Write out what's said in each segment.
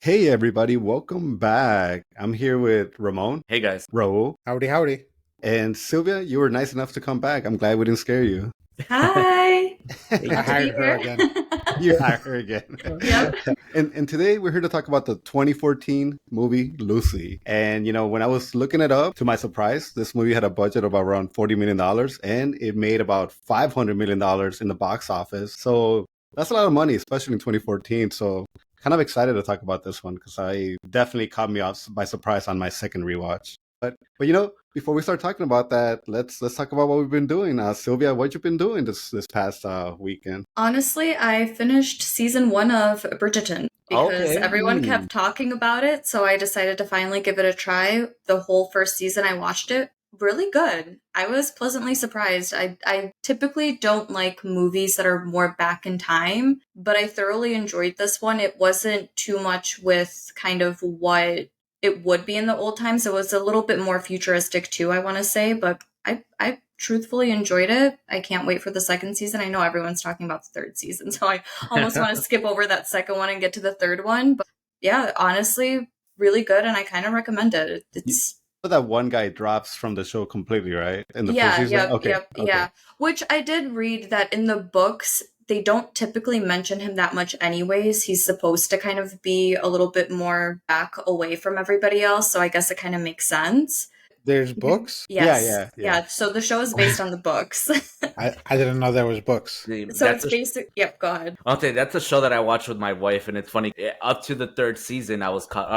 Hey everybody, welcome back. I'm here with Ramon, Hey guys. Raul, Howdy, howdy. and Sylvia. You were nice enough to come back. I'm glad we didn't scare you. Hi. I Glad to be hired her here. again. You hired her again. Yep. And today we're here to talk about the 2014 movie Lucy. And when I was looking it up, to my surprise, this movie had a budget of around $40 million and it made about $500 million in the box office. So that's a lot of money, especially in 2014. So kind of excited to talk about this one because I definitely caught me off by surprise on my second rewatch. But before we start talking about that, let's talk about what we've been doing. Sylvia, what you been doing this past weekend? Honestly, I finished season 1 of Bridgerton because Okay. everyone kept talking about it, so I decided to finally give it a try. The whole first season I watched it. Really good. I was pleasantly surprised. I typically don't like movies that are more back in time, but I thoroughly enjoyed this one. It wasn't too much with kind of what it would be in the old times. It was a little bit more futuristic too, I want to say, but I truthfully enjoyed it. I can't wait for the second season. I know everyone's talking about the third season, so I almost want to skip over that second one and get to the third one. But yeah, honestly, really good, and I kind of recommend it. It's That one guy drops from the show completely, right? In the first yeah, season? yep, Okay. yep, Okay. yeah. Which I did read that in the books, they don't typically mention him that much anyways. He's supposed to kind of be a little bit more back away from everybody else, so I guess it kind of makes sense. There's books? Yes. Yeah. So the show is based on the books. I didn't know there was books. So That's it's a, basic. Yep, go ahead. okay, that's a show that I watched with my wife, and it's funny. Up to the third season, I was caught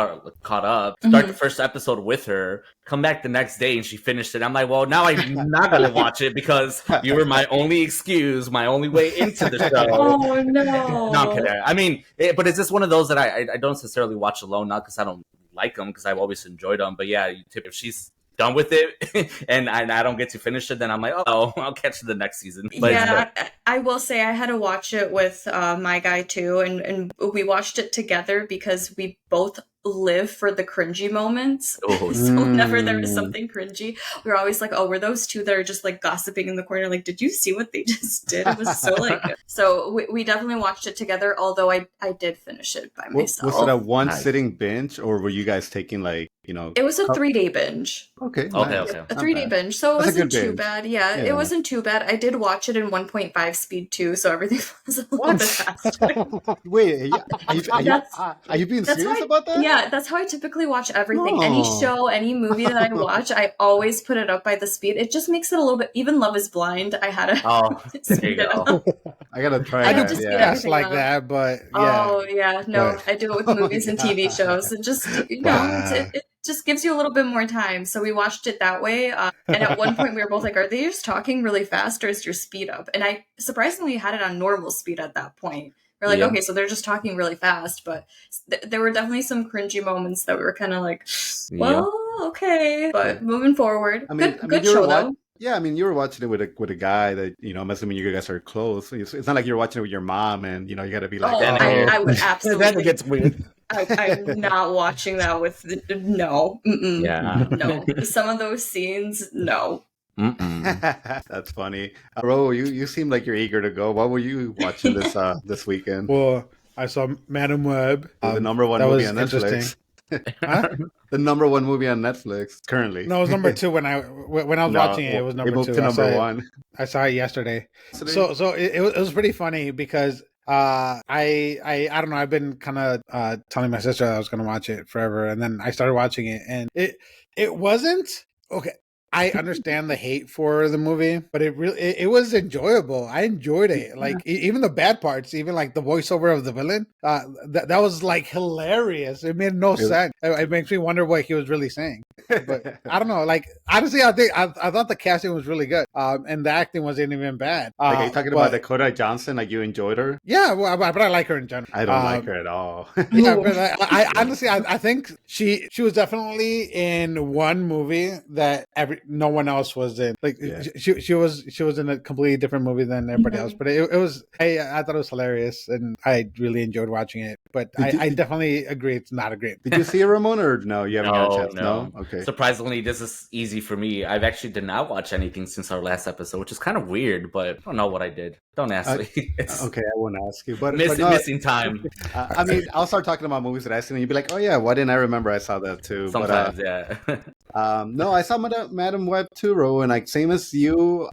up. Start the first episode with her. Come back the next day, and she finished it. I'm like, well, now I'm not gonna watch it because you were my only excuse, my only way into the show. Oh no! No, I'm kidding. I mean, but it's just one of those that I don't necessarily watch alone, not because I don't like them, because I've always enjoyed them. But yeah, if she's done with it and I don't get to finish it, then I'm like, oh, I'll catch the next season. But Yeah, I will say I had to watch it with my guy too, and we watched it together because we both live for the cringy moments. Oh. So whenever there was something cringy, we were always like, oh, we're those two that are just like gossiping in the corner, like, did you see what they just did? It was so like so we definitely watched it together, although I did finish it by myself. Was it a one Nice. sitting binge or were you guys taking It was a 3-day binge. Okay. Okay, nice. okay. A Not 3-day bad. binge, so it That's a wasn't good too binge. bad. Yeah, Yeah. it wasn't too bad. I did watch it in 1.5 speed too, so everything was a little What? bit faster. Wait, That's- are you being That's serious how about that? Yeah, that's how I typically watch everything. Any No. show, any movie that I watch, I always put it up by the speed. It just makes it a little bit. Even Love Is Blind, I had to Oh, there speed you it go. up. I gotta try I that. do just Yeah. get podcasts everything like up. that, but yeah. Oh yeah, no, But- I do it with movies and TV shows. It just it just gives you a little bit more time. So we watched it that way. And at one point we were both like, "Are they just talking really fast, or is your speed up?" And I surprisingly had it on normal speed at that point. We're like, Yeah. okay, so they're just talking really fast, but there were definitely some cringy moments that we were kind of like, well, okay, but moving forward, good you were show though. Yeah, I mean, you were watching it with a guy that I'm assuming you guys are close. It's not like you're watching it with your mom, and you got to be like, Oh, oh. I would Then absolutely. it gets weird. I'm not watching that with no. Mm-mm. Yeah. No, some of those scenes, no. Mm-mm. That's funny. Ro, you seem like you're eager to go. What were you watching this weekend? Well, I saw Madam Web. The number one that movie was on Netflix. interesting. Huh? The number one movie on Netflix currently. No, it was number 2 when I was watching it. It was number it moved 2. to I saw number it- one. I saw it yesterday. So it was pretty funny because I don't know, I've been kind of telling my sister I was going to watch it forever, and then I started watching it, and it wasn't okay. I understand the hate for the movie, but it was enjoyable. I enjoyed it. Like even the bad parts, even like the voiceover of the villain, that was like hilarious. It made no sense. It makes me wonder what he was really saying. But I don't know. Like honestly, I thought the casting was really good, and the acting wasn't even bad. Like, are you talking about Dakota Johnson? Like you enjoyed her? Yeah, well, but I like her in general. I don't like her at all. Yeah, but I honestly, I think she was definitely in one movie that no one else was in. Like she was in a completely different movie than everybody else. But it was I thought it was hilarious, and I really enjoyed watching it. But I definitely agree it's not a great. Did you see it, Ramon, or no? You haven't got a chance. No. Okay. Okay. Surprisingly, this is easy for me. I've actually did not watch anything since our last episode, which is kind of weird, but I don't know what I did. Don't ask me. It's Okay, I won't ask you. But missing time. I mean, I'll start talking about movies that I've seen, and you'd be like, "Oh yeah, why didn't I remember I saw that too?" Sometimes, yeah. No, I saw Madam Web too, Ro, and like same as you.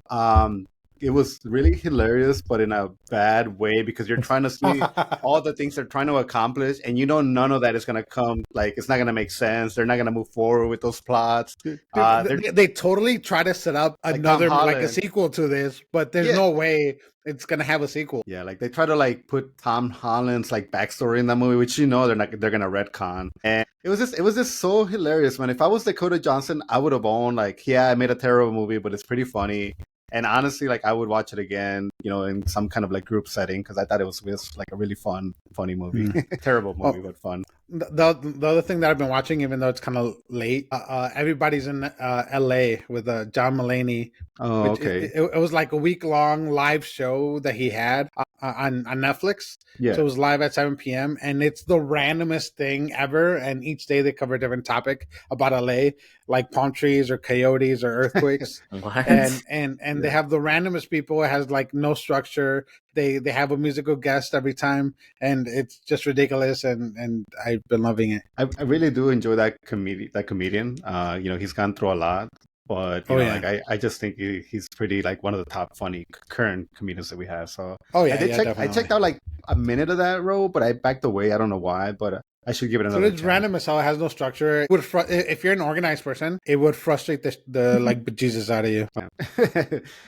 It was really hilarious, but in a bad way because you're trying to see all the things they're trying to accomplish, and you know none of that is gonna come. Like it's not gonna make sense. They're not gonna move forward with those plots. They totally try to set up Like another Tom like a Holland. sequel to this, but there's no way it's gonna have a sequel. Yeah, like they try to like put Tom Holland's like backstory in that movie, which you know they're gonna retcon. And it was just so hilarious, man. If I was Dakota Johnson, I would have owned like, yeah, I made a terrible movie, but it's pretty funny. And honestly, like I would watch it again, you know, in some kind of like group setting because I thought it was like a really funny movie. Terrible movie, but fun. The other thing that I've been watching, even though it's kind of late, everybody's in L.A. with John Mulaney. Oh, okay. It was like a week-long live show that he had on Netflix. Yeah. So it was live at 7 p.m. and it's the randomest thing ever. And each day they cover a different topic about LA, like palm trees or coyotes or earthquakes. What? And they have the randomest people. It has like no structure. They have a musical guest every time, and it's just ridiculous. And I've been loving it. I really do enjoy that comedian. You know, he's gone through a lot. But you know, like I just think he's pretty like one of the top funny current comedians that we have. So I checked out like a minute of that role, but I backed away. I don't know why, but I should give it another. So it's random as hell. It has no structure. It would if you're an organized person, it would frustrate the like bejesus out of you.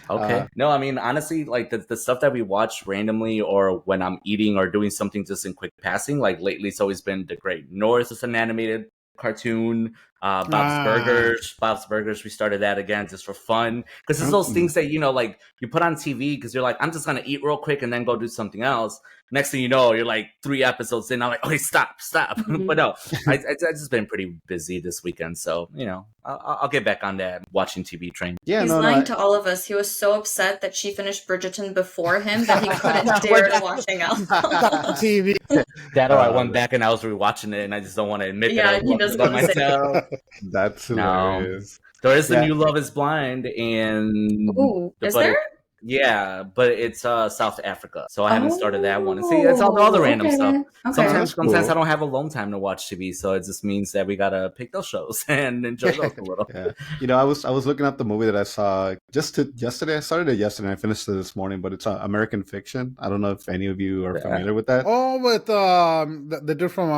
Okay. No, I mean honestly, like the stuff that we watch randomly or when I'm eating or doing something just in quick passing, like lately it's always been The Great North. It's an animated cartoon. Bob's Burgers, we started that again just for fun because it's those things that, you know, like you put on TV because you're like, I'm just gonna eat real quick and then go do something else. Next thing you know, you're like 3 episodes in. I'm like, okay, stop. But no, I just been pretty busy this weekend, so you know, I'll get back on that watching TV train. Yeah, he's lying to all of us. He was so upset that she finished Bridgerton before him that he couldn't dare to watch else. TV. That or I went back and I was rewatching it, and I just don't want to admit that I was by myself. That's hilarious. There is the new Love Is Blind, and is there? Yeah, but it's South Africa, so I haven't started that one. And see, it's all the other random stuff. Okay. Sometimes I don't have alone time to watch TV, so it just means that we gotta pick those shows and enjoy those a little. Yeah. You know, I was looking up the movie that I saw yesterday. I started it yesterday. I finished it this morning, but it's American Fiction. I don't know if any of you are familiar with that. Oh, with the dude from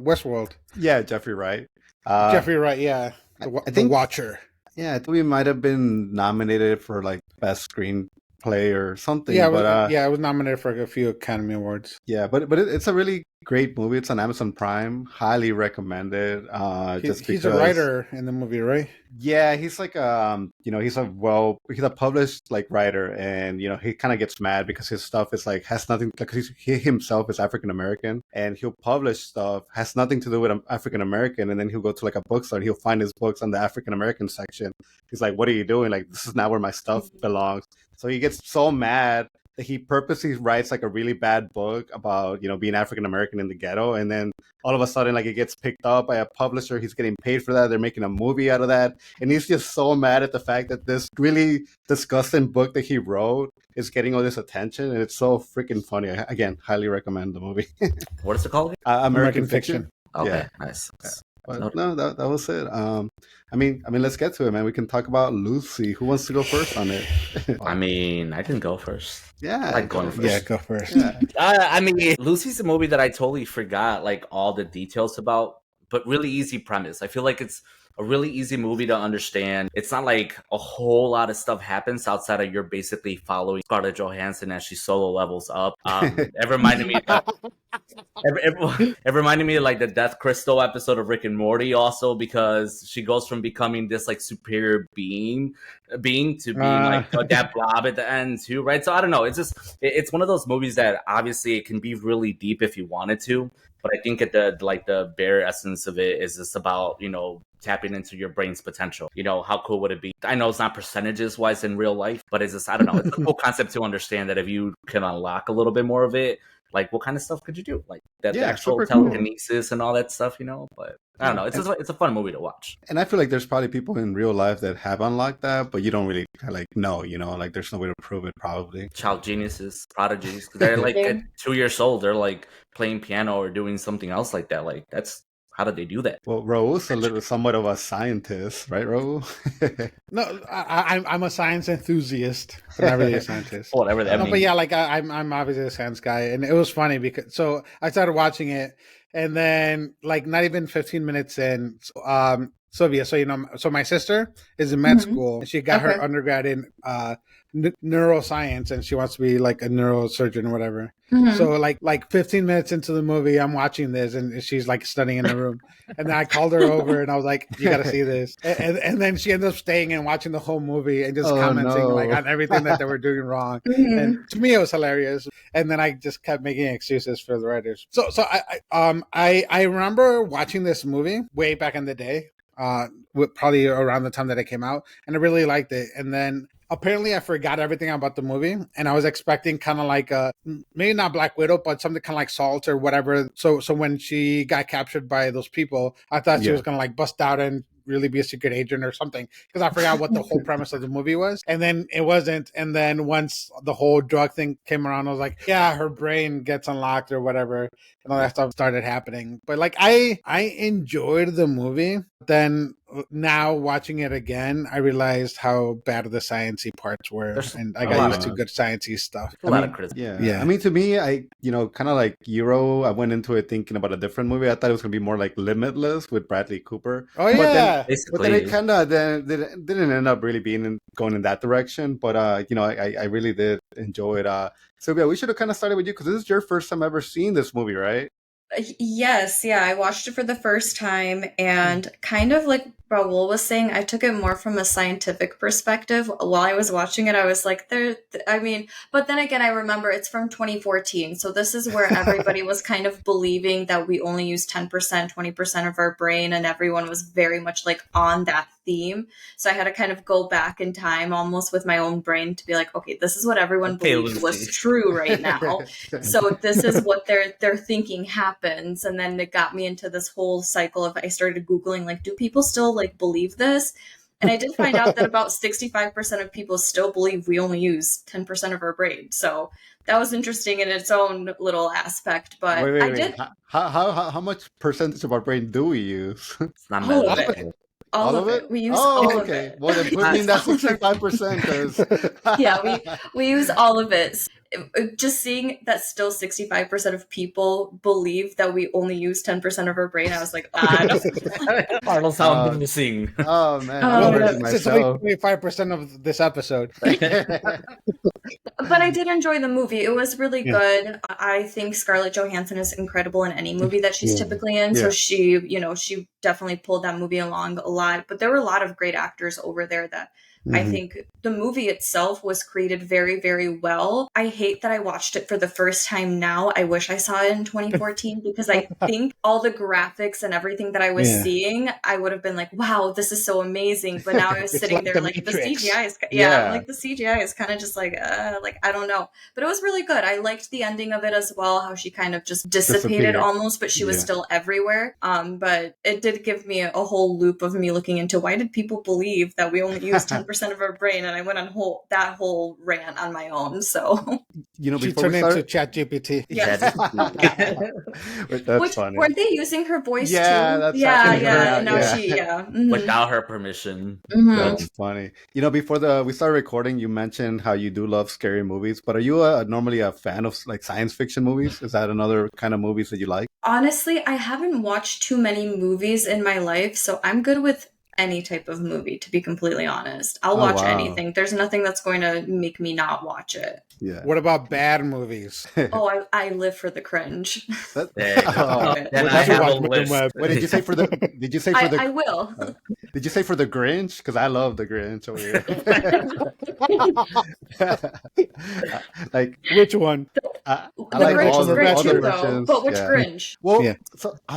Westworld. Yeah, Jeffrey Wright. Jeffrey Wright. Yeah, the Watcher. Yeah, I think we might have been nominated for like best screenplay or something. Yeah, but I was nominated for a few Academy Awards. Yeah, but it's a really great movie. It's on Amazon Prime. Highly recommended. He's a writer in the movie, right? Yeah, he's like you know, he's a published like writer, and you know, he kind of gets mad because his stuff is like has nothing, like he himself is African American, and he'll publish stuff has nothing to do with African American, and then he'll go to like a bookstore and he'll find his books on the African American section. He's like, "What are you doing? Like, this is not where my stuff belongs." So he gets so mad that he purposely writes like a really bad book about, you know, being African American in the ghetto, and then all of a sudden like it gets picked up by a publisher. He's getting paid for that. They're making a movie out of that, and he's just so mad at the fact that this really disgusting book that he wrote is getting all this attention, and it's so freaking funny. Again, highly recommend the movie. What is it called? American Fiction. Okay, yeah. Nice. Yeah. But no, that was it. I mean, let's get to it, man. We can talk about Lucy. Who wants to go first on it? I mean, I can go first. Yeah, I like going first. Yeah, go first. Yeah. I mean, Lucy's a movie that I totally forgot like all the details about, but really easy premise. I feel like it's a really easy movie to understand. It's not like a whole lot of stuff happens outside of you're basically following Scarlett Johansson as she solo levels up. It reminded me it reminded me of like the Death Crystal episode of Rick and Morty also, because she goes from becoming this like superior being to being like that blob at the end too, right? So I don't know. It's one of those movies that obviously it can be really deep if you wanted to, but I think at the bare essence of it is just about, you know, tapping into your brain's potential. You know, how cool would it be? I know it's not percentages wise in real life, but it's just, I don't know, it's a cool concept to understand that if you can unlock a little bit more of it, like what kind of stuff could you do, like that the Yeah, actual super cool. telekinesis and all that stuff, but I don't know, it's a fun movie to watch. And I feel like there's probably people in real life that have unlocked that, but you don't really like know, like there's no way to prove it probably. Child geniuses, prodigies, 'cause they're like at 2 years old, they're like playing piano or doing something else like that. Like that's how did they do that? Well, Raul's somewhat of a scientist, right, Raul? No, I'm a science enthusiast, but not really a scientist. Whatever that means. But yeah, like I'm obviously a science guy, and it was funny because so I started watching it, and then like not even 15 minutes in, Sylvia. So my sister is in med school. She got her undergrad in neuroscience, and she wants to be like a neurosurgeon or whatever. So like 15 minutes into the movie, I'm watching this, and she's like studying in the room. And then I called her over, and I was like, "You got to see this." And then she ended up staying and watching the whole movie and just commenting like on everything that they were doing wrong. And to me, it was hilarious. And then I just kept making excuses for the writers. So I remember watching this movie way back in the day, probably around the time that it came out, and I really liked it. And then apparently I forgot everything about the movie, and I was expecting kind of like maybe not Black Widow, but something kind of like Salt or whatever. So when she got captured by those people, I thought she was gonna like bust out and really be a secret agent or something, because I forgot what the whole premise of the movie was. And then it wasn't. And then once the whole drug thing came around, I was like, yeah, her brain gets unlocked or whatever, and all that stuff started happening. But like I enjoyed the movie. Then now watching it again, I realized how bad the sciencey parts were, and I got used to good sciencey stuff. A lot of criticism. Yeah. I mean, to me, I kind of like Euro. I went into it thinking about a different movie. I thought it was gonna be more like Limitless with Bradley Cooper. Oh yeah, but then it kind of didn't end up really going in that direction. But I really did enjoy it. Sylvia, we should have kind of started with you because this is your first time ever seeing this movie, right? Yes, yeah, I watched it for the first time, and kind of like Raul was saying, I took it more from a scientific perspective. While I was watching it, I was like, but then again, I remember it's from 2014, so this is where everybody was kind of believing that we only use 10%, 20% of our brain, and everyone was very much like on that theme. So I had to kind of go back in time almost with my own brain to be like, okay, this is what everyone believed was true right now. So this is what they're thinking happens. And then it got me into this whole cycle of, I started Googling, like, do people still like believe this? And I did find out that about 65% of people still believe we only use 10% of our brain. So that was interesting in its own little aspect. But wait. How much percentage of our brain do we use? It's not all of it. All of it. We use all of it. Well, then put me in that 65%. Yeah, we use all of it. Just seeing that still 65% of people believe that we only use 10% of our brain, I was like, Arnold sound missing. Oh man, it's only 25% of this episode. But I did enjoy the movie. It was really good. I think Scarlett Johansson is incredible in any movie that she's typically in. So she definitely pulled that movie along a lot. But there were a lot of great actors over there that I think the movie itself was created very, very well. I hate that I watched it for the first time now. I wish I saw it in 2014 because I think all the graphics and everything that I was seeing, I would have been like, wow, this is so amazing. But now I was sitting there like the CGI is, like the CGI is kind of just like I don't know. But it was really good. I liked the ending of it as well, how she kind of just dissipated almost, but she was still everywhere. But it did give me a whole loop of me looking into why did people believe that we only use 10% of our brain, and I went on that whole rant on my own. So she turned into ChatGPT. Yes. That's funny. Weren't they using her voice too? That's without her permission. That's funny. Before we started recording, you mentioned how you do love scary movies, but are you normally a fan of like science fiction movies? Is that another kind of movies that you like? Honestly, I haven't watched too many movies in my life, so I'm good with any type of movie, to be completely honest. I'll watch anything. There's nothing that's going to make me not watch it. Yeah. What about bad movies? I live for the cringe. Did you say for the? Did you say for the? I will. Did you say for the Grinch? Because I love the Grinch over here. Like which one? I The like Grinch all is the, great all the too, though. versions. But which Yeah. Grinch? Well, Yeah.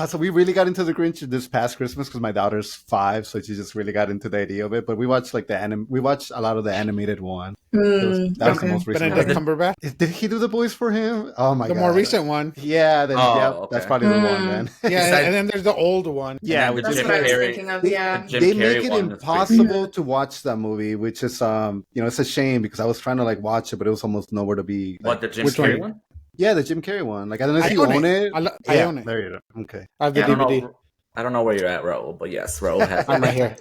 so we really got into the Grinch this past Christmas because my daughter's 5, so she just really got into the idea of it. But we watched like we watched a lot of the animated one. That was the Okay. most recent Benedict one. Cumberbatch? Did he do the voice for him? Oh my The god, more recent one. Yeah, then Oh, yeah, okay. that's probably the one then. Yeah, and then there's the old one. Yeah, then which That's is what I was Carrey- thinking of. they, Yeah. Jim they Carrey make it one is pretty impossible to watch that movie, which is it's a shame because I was trying to like watch it, but it was almost nowhere to be. Like, What, the Jim Which Carrey one? one? yeah, the Jim Carrey one. Like I don't know if I you own own it. it. I Yeah, own it. there you go. Okay. I have the Yeah, DVD. I don't know where you're at, Raul, but yes, Raul has I'm right here.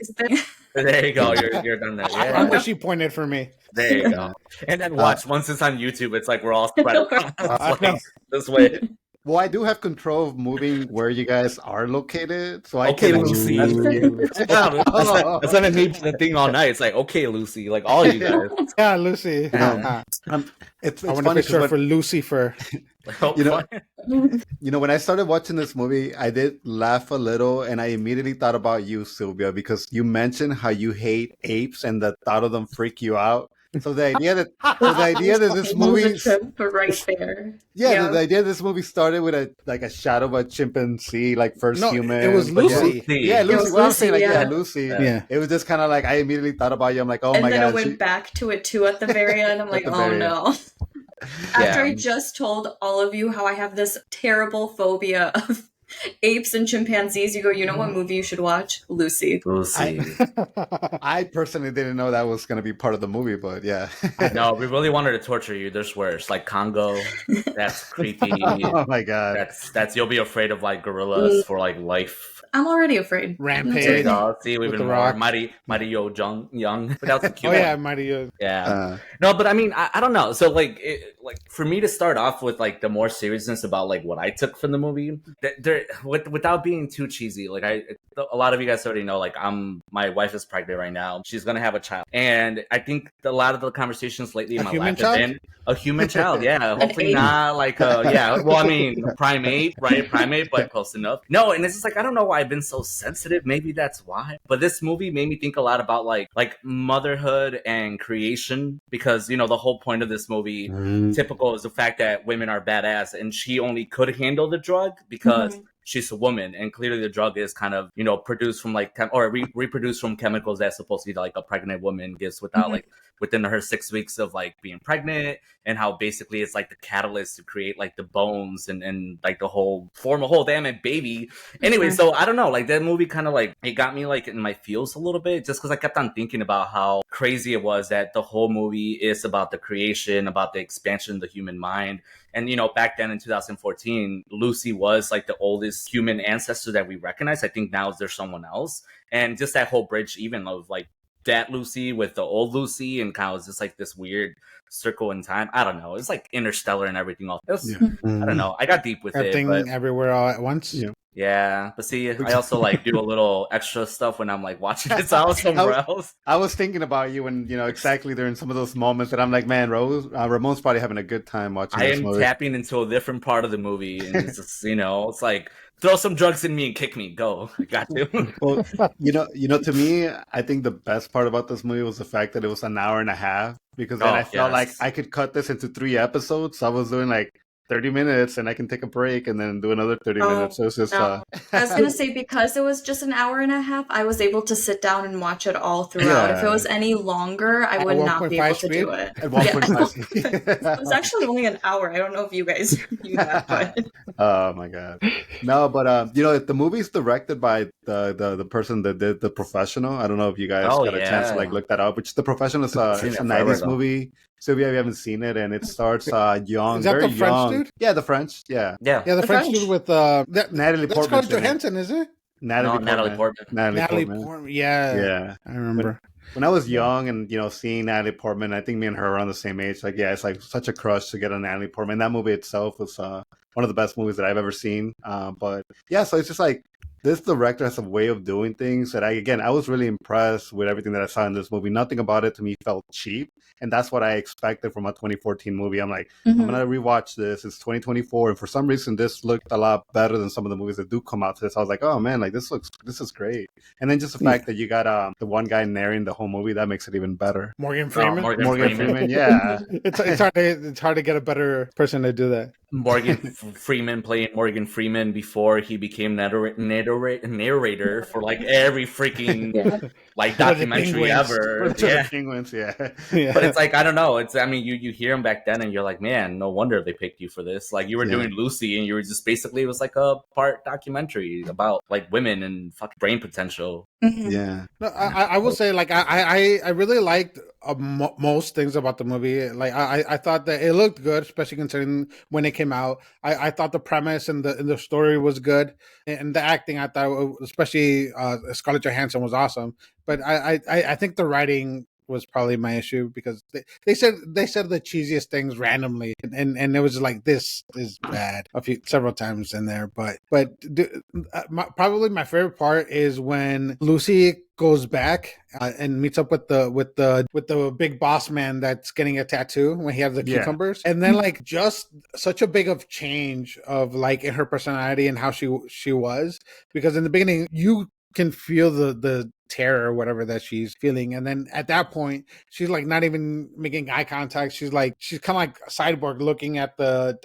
There you go. You're done there. I Yeah. wish you pointed for me. There you go. And then watch, once it's on YouTube, it's like we're all spread across like, this way. Well, I do have control of moving where you guys are located, so I Okay, can. Lucy. Ooh. That's what made the thing all night. It's like, okay, Lucy, like all you guys. Yeah, Lucy. Yeah. It's I want to funny picture because for Lucifer. Like, oh, You know- fine. when I started watching this movie, I did laugh a little, and I immediately thought about you, Sylvia, because you mentioned how you hate apes, and the thought of them freak you out. So the idea that this movie, right there. yeah, the idea that this movie started with a shadow of a chimpanzee, like first No, human. it was but Lucy. Yeah, It Lucy. was Well, I'm saying like Lucy, yeah, yeah. Lucy. Yeah. It was just kind of like I immediately thought about you. I'm like, oh And my then god. it went back to it too at the very end. I'm like, the oh very no. Yeah. After I just told all of you how I have this terrible phobia of apes and chimpanzees, you go, you know what movie you should watch? Lucy. Lucy. I personally didn't know that was going to be part of the movie, but yeah. No, we really wanted to torture you. There's worse, like Congo. That's creepy. Oh my god. That's you'll be afraid of like gorillas for like life. I'm already afraid. There you Rampage. go. See, With even the more. Rock. Mighty Yo Young. But that was a cute Oh yeah, one. Mighty. Yeah. No, but I mean, I don't know. So like, for me to start off with like the more seriousness about like what I took from the movie, without being too cheesy, like a lot of you guys already know, like my wife is pregnant right now. She's gonna have a child, and I think a lot of the conversations lately in A my human life have child? been a human child. Yeah, hopefully ape? not like yeah. Well, I mean, primate, right? Primate, but close enough. No, and it's just like I don't know why I've been so sensitive. Maybe that's why. But this movie made me think a lot about like motherhood and creation, because the whole point of this movie, typical, is the fact that women are badass, and she only could handle the drug because she's a woman, and clearly the drug is kind of produced from like reproduced from chemicals that's supposed to be like a pregnant woman gives without like within her 6 weeks of like being pregnant, and how basically it's like the catalyst to create like the bones and like the whole form a whole damn baby. Anyway, so I don't know, like that movie kind of like it got me like in my feels a little bit, just because I kept on thinking about how crazy it was that the whole movie is about the creation, about the expansion of the human mind. And, back then in 2014, Lucy was like the oldest human ancestor that we recognize. I think now there's someone else. And just that whole bridge even of like that Lucy with the old Lucy, and kind of just like this weird circle in time. I don't know. It's like Interstellar and everything else. I don't know. I got deep with Everything it. But everywhere all at once. yeah. But see, I also like do a little extra stuff when I'm like watching it. So I was somewhere else. I was thinking about you when, exactly during some of those moments that I'm like, man, Ramon's probably having a good time watching I this am movie. tapping into a different part of the movie, and it's just, it's like throw some drugs in me and kick me. Go, I got to. Well, to me, I think the best part about this movie was the fact that it was an hour and a half, because then I felt like I could cut this into 3 episodes. So I was doing like 30 minutes and I can take a break and then do another 30 minutes. So it's just I was going to say, because it was just an hour and a half, I was able to sit down and watch it all throughout. If it was any longer, I would not be able to do it. At 1.5. It was actually only an hour. I don't know if you guys knew that, but Oh my god. No, but the movie's directed by the person that did The Professional. I don't know if you guys got a chance to like look that up, which The Professional is it's a 90s movie. So we haven't seen it, and it starts young, Is that very the French young. dude? Yeah, the French. Yeah. Yeah, the French dude with Natalie that's Portman. Scarlett Johansson, is it? Natalie Portman. Natalie Portman. Yeah. I remember. When I was young and, seeing Natalie Portman, I think me and her were on the same age. Like, yeah, it's like such a crush to get on Natalie Portman. That movie itself was one of the best movies that I've ever seen. But yeah, so it's just like, this director has a way of doing things that I was really impressed with everything that I saw in this movie. Nothing about it to me felt cheap. And that's what I expected from a 2014 movie. I'm like, I'm going to rewatch this. It's 2024. And for some reason, this looked a lot better than some of the movies that do come out to this. I was like, oh man, like this is great. And then just the fact that you got the one guy narrating the whole movie, that makes it even better. Morgan Freeman? Morgan Freeman, yeah. It's hard to get a better person to do that. Morgan Freeman playing Morgan Freeman before he became narrator for like every freaking like documentary ever. Yeah. Penguins, yeah. But it's like, I don't know. It's, I mean, you hear him back then and you're like, man, no wonder they picked you for this. Like you were doing Lucy and you were just basically, it was like a part documentary about like women and fucking brain potential. Yeah. No, I will say, like, I really liked most things about the movie. Like, I thought that it looked good, especially considering when it came out. I thought the premise and the story was good, and the acting, I thought, especially Scarlett Johansson, was awesome. But I think the writing was probably my issue, because they said the cheesiest things randomly, and it was like, this is bad several times in there. But probably my favorite part is when Lucy goes back and meets up with the big boss man that's getting a tattoo when he has the cucumbers, and then like just such a big of change of like in her personality and how she was, because in the beginning you can feel the terror or whatever that she's feeling, and then at that point she's like not even making eye contact. She's kind of like a cyborg looking at the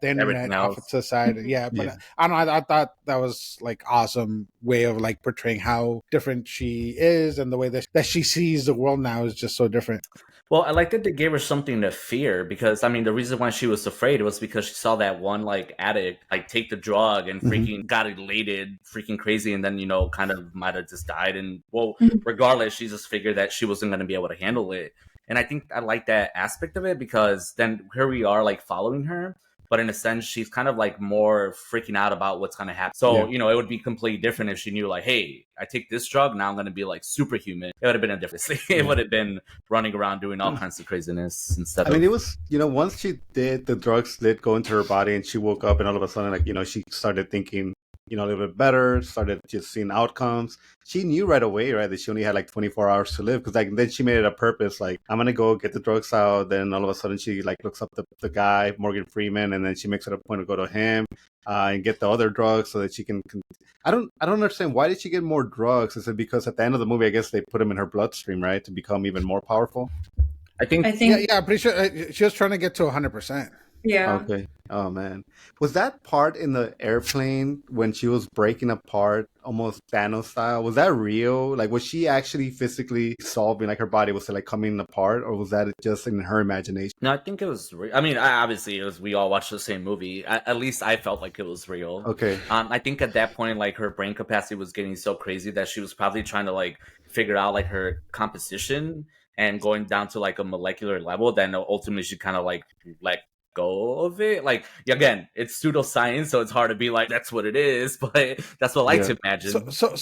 internet off to the side. But I don't know, I thought that was like awesome way of like portraying how different she is, and the way that she sees the world now is just so different. Well, I like that they gave her something to fear, because I mean the reason why she was afraid was because she saw that one like addict like take the drug and freaking got elated, freaking crazy, and then kind of might have just died. And regardless, she just figured that she wasn't going to be able to handle it. And I think I like that aspect of it, because then here we are like following her, but in a sense she's kind of like more freaking out about what's going to happen. So it would be completely different if she knew like, hey, I take this drug, now I'm going to be like superhuman. It would have been a different thing. It would have been running around doing all kinds of craziness instead. I mean, it was once she did, the drugs did go into her body, and she woke up, and all of a sudden like she started thinking a little bit better, started just seeing outcomes. She knew right away, right, that she only had like 24 hours to live, because like then she made it a purpose, like I'm gonna go get the drugs out. Then all of a sudden she like looks up the guy Morgan Freeman, and then she makes it a point to go to him and get the other drugs so that she can. I don't understand, why did she get more drugs? Is it because at the end of the movie, I guess they put them in her bloodstream, right, to become even more powerful? I think I'm pretty sure she was trying to get to 100%. Yeah. Okay. Oh man, was that part in the airplane when she was breaking apart, almost Thanos style? Was that real? Like, was she actually physically solving? Like, her body was like coming apart, or was that just in her imagination? No, I think it was real. I mean, obviously, it was. We all watched the same movie. At least I felt like it was real. Okay. I think at that point, like her brain capacity was getting so crazy that she was probably trying to like figure out like her composition and going down to like a molecular level. Then ultimately, she kind of like go of it. Like, again, it's pseudoscience, so it's hard to be like that's what it is, but that's what I like to imagine. So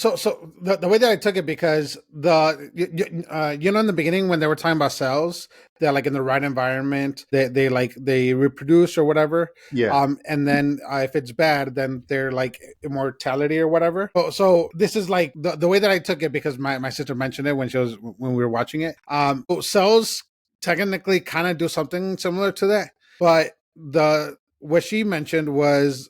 the way that I took it, because in the beginning when they were talking about cells, they're like in the right environment, they reproduce or whatever. And then if it's bad, then they're like immortality or whatever. So this is like the way that I took it, because my sister mentioned it when we were watching it. Cells technically kind of do something similar to that. But what she mentioned was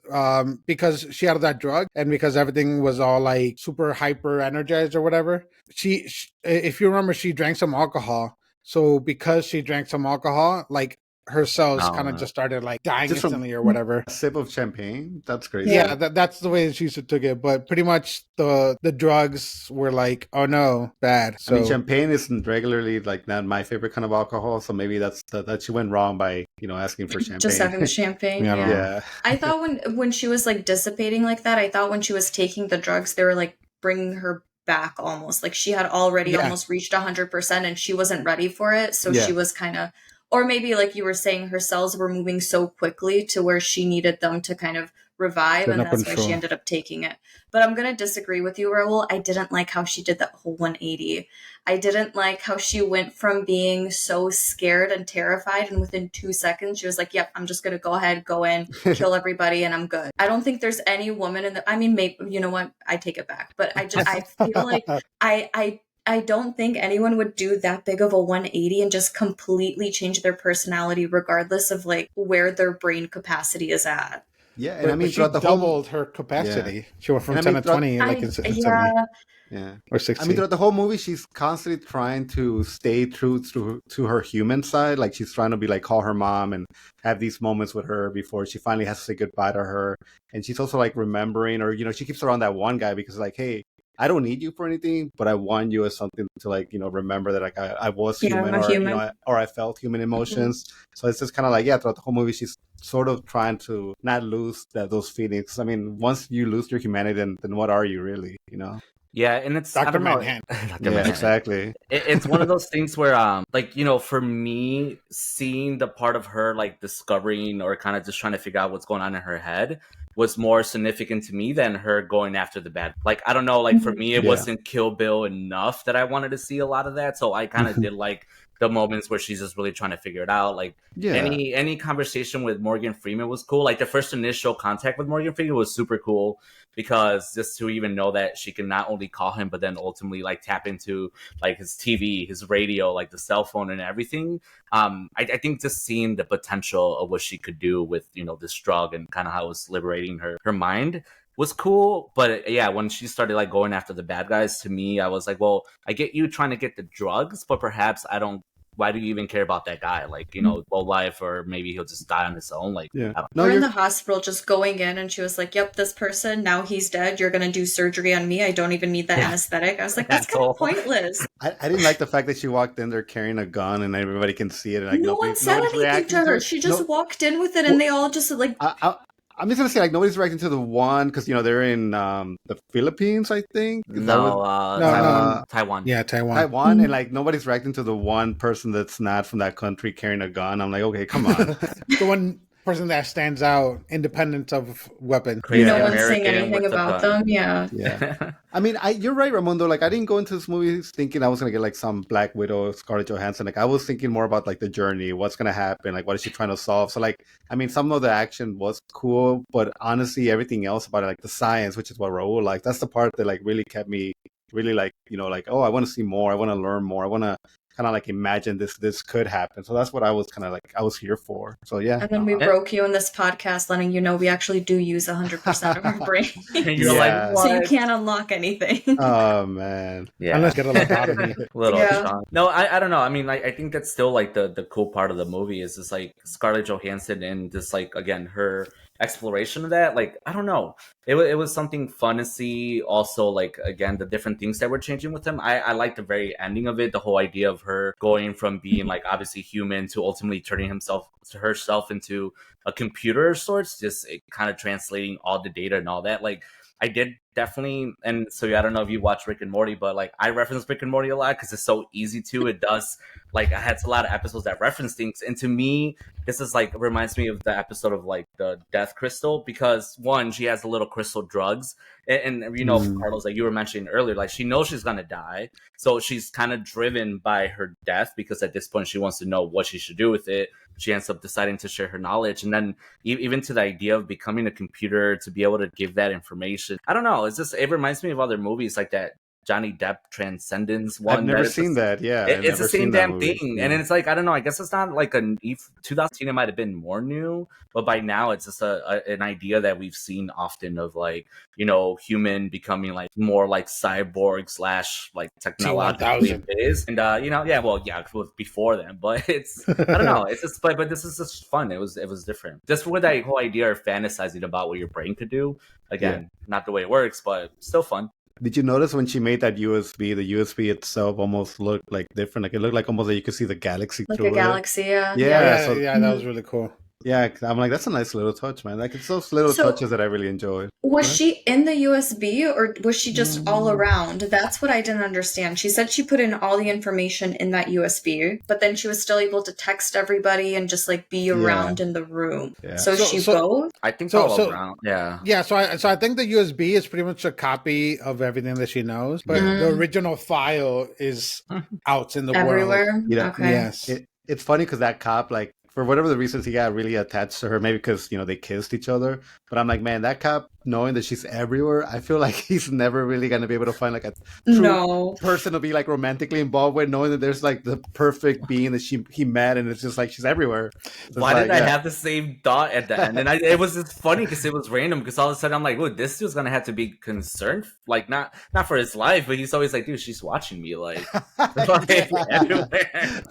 because she had that drug, and because everything was all like super hyper energized or whatever, she if you remember, she drank some alcohol. So because she drank some alcohol, like her cells kind of just started like dying just instantly or whatever. A sip of champagne? That's crazy. Yeah, that's the way she took it. But pretty much the drugs were like, oh no, bad. So, I mean, champagne isn't regularly like not my favorite kind of alcohol. So maybe that she went wrong by asking for champagne. Just having the champagne. Yeah. I thought when she was like dissipating like that, I thought when she was taking the drugs, they were like bringing her back almost. Like she had already almost reached 100%, and she wasn't ready for it. So she was kind of. Or maybe, like you were saying, her cells were moving so quickly to where she needed them to kind of revive, and Getting up that's in why she control. ended up taking it. But I'm going to disagree with you, Raul. I didn't like how she did that whole 180. I didn't like how she went from being so scared and terrified, and within 2 seconds, she was like, yep, I'm just going to go ahead, go in, kill everybody, and I'm good. I don't think there's any woman in the, I mean, maybe, you know what? I take it back. But I feel like I don't think anyone would do that big of a 180 and just completely change their personality regardless of like where their brain capacity is at. Yeah, and I mean, she throughout the doubled whole her capacity. Yeah. She went from And I 10 mean, to 20, like in 70. Yeah. Or 60. I mean, throughout the whole movie, she's constantly trying to stay true to her human side. Like, she's trying to be like, call her mom and have these moments with her before she finally has to say goodbye to her. And she's also like remembering, or, you know, she keeps around that one guy because like, hey, I don't need you for anything, but I want you as something to like, you know, remember that like I was human, I'm a or human. you know, or I felt human emotions. So it's just kind of like, yeah, throughout the whole movie, she's sort of trying to not lose those feelings. I mean, once you lose your humanity, then what are you really? You know? Yeah, and it's Dr. I don't know. Manhattan. Dr. Yeah, Manhattan. exactly. It's one of those things where like, you know, for me, seeing the part of her like discovering or kind of just trying to figure out what's going on in her head was more significant to me than her going after the bad. Like, I don't know, like for me, it Yeah. wasn't Kill Bill enough that I wanted to see a lot of that. So I kind of did like the moments where she's just really trying to figure it out. Like, Yeah. any conversation with Morgan Freeman was cool. Like the first initial contact with Morgan Freeman was super cool, because just to even know that she can not only call him, but then ultimately like tap into like his TV, his radio, like the cell phone and everything. I think just seeing the potential of what she could do with, you know, this drug and kind of how it was liberating her mind was cool. But yeah, when she started like going after the bad guys, to me, I was like, well, I get you trying to get the drugs, but perhaps why do you even care about that guy? Like, you know, well, life, or maybe he'll just die on his own. Like, Yeah. I don't We're in the hospital just going in, and she was like, yep, this person, now he's dead. You're going to do surgery on me. I don't even need that anesthetic. I was like, that's kind of pointless. I didn't like the fact that she walked in there carrying a gun and everybody can see it. And like No one said anything to her. She just walked in with it, and they all just like... I'm just gonna say, like, nobody's reacting to the one because, you know, they're in the Philippines, I think. Taiwan. Yeah, Taiwan. Taiwan, and like nobody's reacting to the one person that's not from that country carrying a gun. I'm like, okay, come on. The one person that stands out, independent of weapon. No one's saying anything about them. Yeah. I mean, you're right, Ramondo. Like, I didn't go into this movie thinking I was gonna get like some Black Widow, Scarlett Johansson. Like, I was thinking more about like the journey, what's gonna happen, like what is she trying to solve. So like, I mean, some of the action was cool, but honestly, everything else about it, like the science, which is what Raul likes, that's the part that like really kept me really like, you know, like, oh, I want to see more, I want to learn more, I want to kind of like imagine this could happen. So that's what I was kind of like, I was here for. So yeah. And then we broke you in this podcast, letting you know we actually do use 100% of our brain. And you're like, what? So you can't unlock anything. Oh man. Yeah. Unless get a lobotomy. No, I don't know. I mean, like, I think that's still like the cool part of the movie is just like Scarlett Johansson and just like, again, her exploration of that. Like, I don't know, it was something fun to see. Also, like, again, the different things that were changing with him. I like the very ending of it, the whole idea of her going from being like obviously human to ultimately turning herself into a computer of sorts, just kind of translating all the data and all that. Like, I did definitely, and so I don't know if you watch Rick and Morty, but like I reference Rick and Morty a lot because it's so easy to. It does, like, I had a lot of episodes that reference things, and to me, this is like reminds me of the episode of like the Death Crystal, because one, she has the little crystal drugs, and you know, Carlos, like you were mentioning earlier, like she knows she's gonna die, so she's kind of driven by her death because at this point she wants to know what she should do with it. She ends up deciding to share her knowledge, and then even to the idea of becoming a computer to be able to give that information. I don't know. It's just, it reminds me of other movies like that Johnny Depp Transcendence one. I've never seen that. Yeah, it's the same damn thing. And then it's like, I don't know. I guess it's not like 2010. It might have been more new, but by now it's just an idea that we've seen often of like, you know, human becoming like more like cyborg / like technologically based. And you know, yeah, well, yeah, it was before then, but it's I don't know. It's just but this is just fun. It was different. Just with that whole idea of fantasizing about what your brain could do. Again, not the way it works, but still fun. Did you notice when she made that USB, the USB itself almost looked like different? Like it looked like almost like you could see the galaxy like through a galaxy, it. Yeah, that was really cool. Yeah, 'cause I'm like, that's a nice little touch, man. Like, it's those little touches that I really enjoyed. Was she in the USB or was she just all around? That's what I didn't understand. She said she put in all the information in that USB, but then she was still able to text everybody and just like be around in the room. Yeah. So she both? I think all around. Yeah. Yeah, so I think the USB is pretty much a copy of everything that she knows, but the original file is out in the everywhere. world. Yeah. Okay. Yes. It's funny because that cop, like, for whatever the reasons, he got really attached to her, maybe because, they kissed each other. But I'm like, man, that cop, knowing that she's everywhere, I feel like he's never really going to be able to find, like, a true person to be, like, romantically involved with, knowing that there's, like, the perfect being that he met, and it's just, like, she's everywhere. So why did I have the same thought at the end? And it was just funny because it was random, because all of a sudden I'm like, look, this dude's going to have to be concerned, like, not for his life, but he's always like, dude, she's watching me, like everywhere.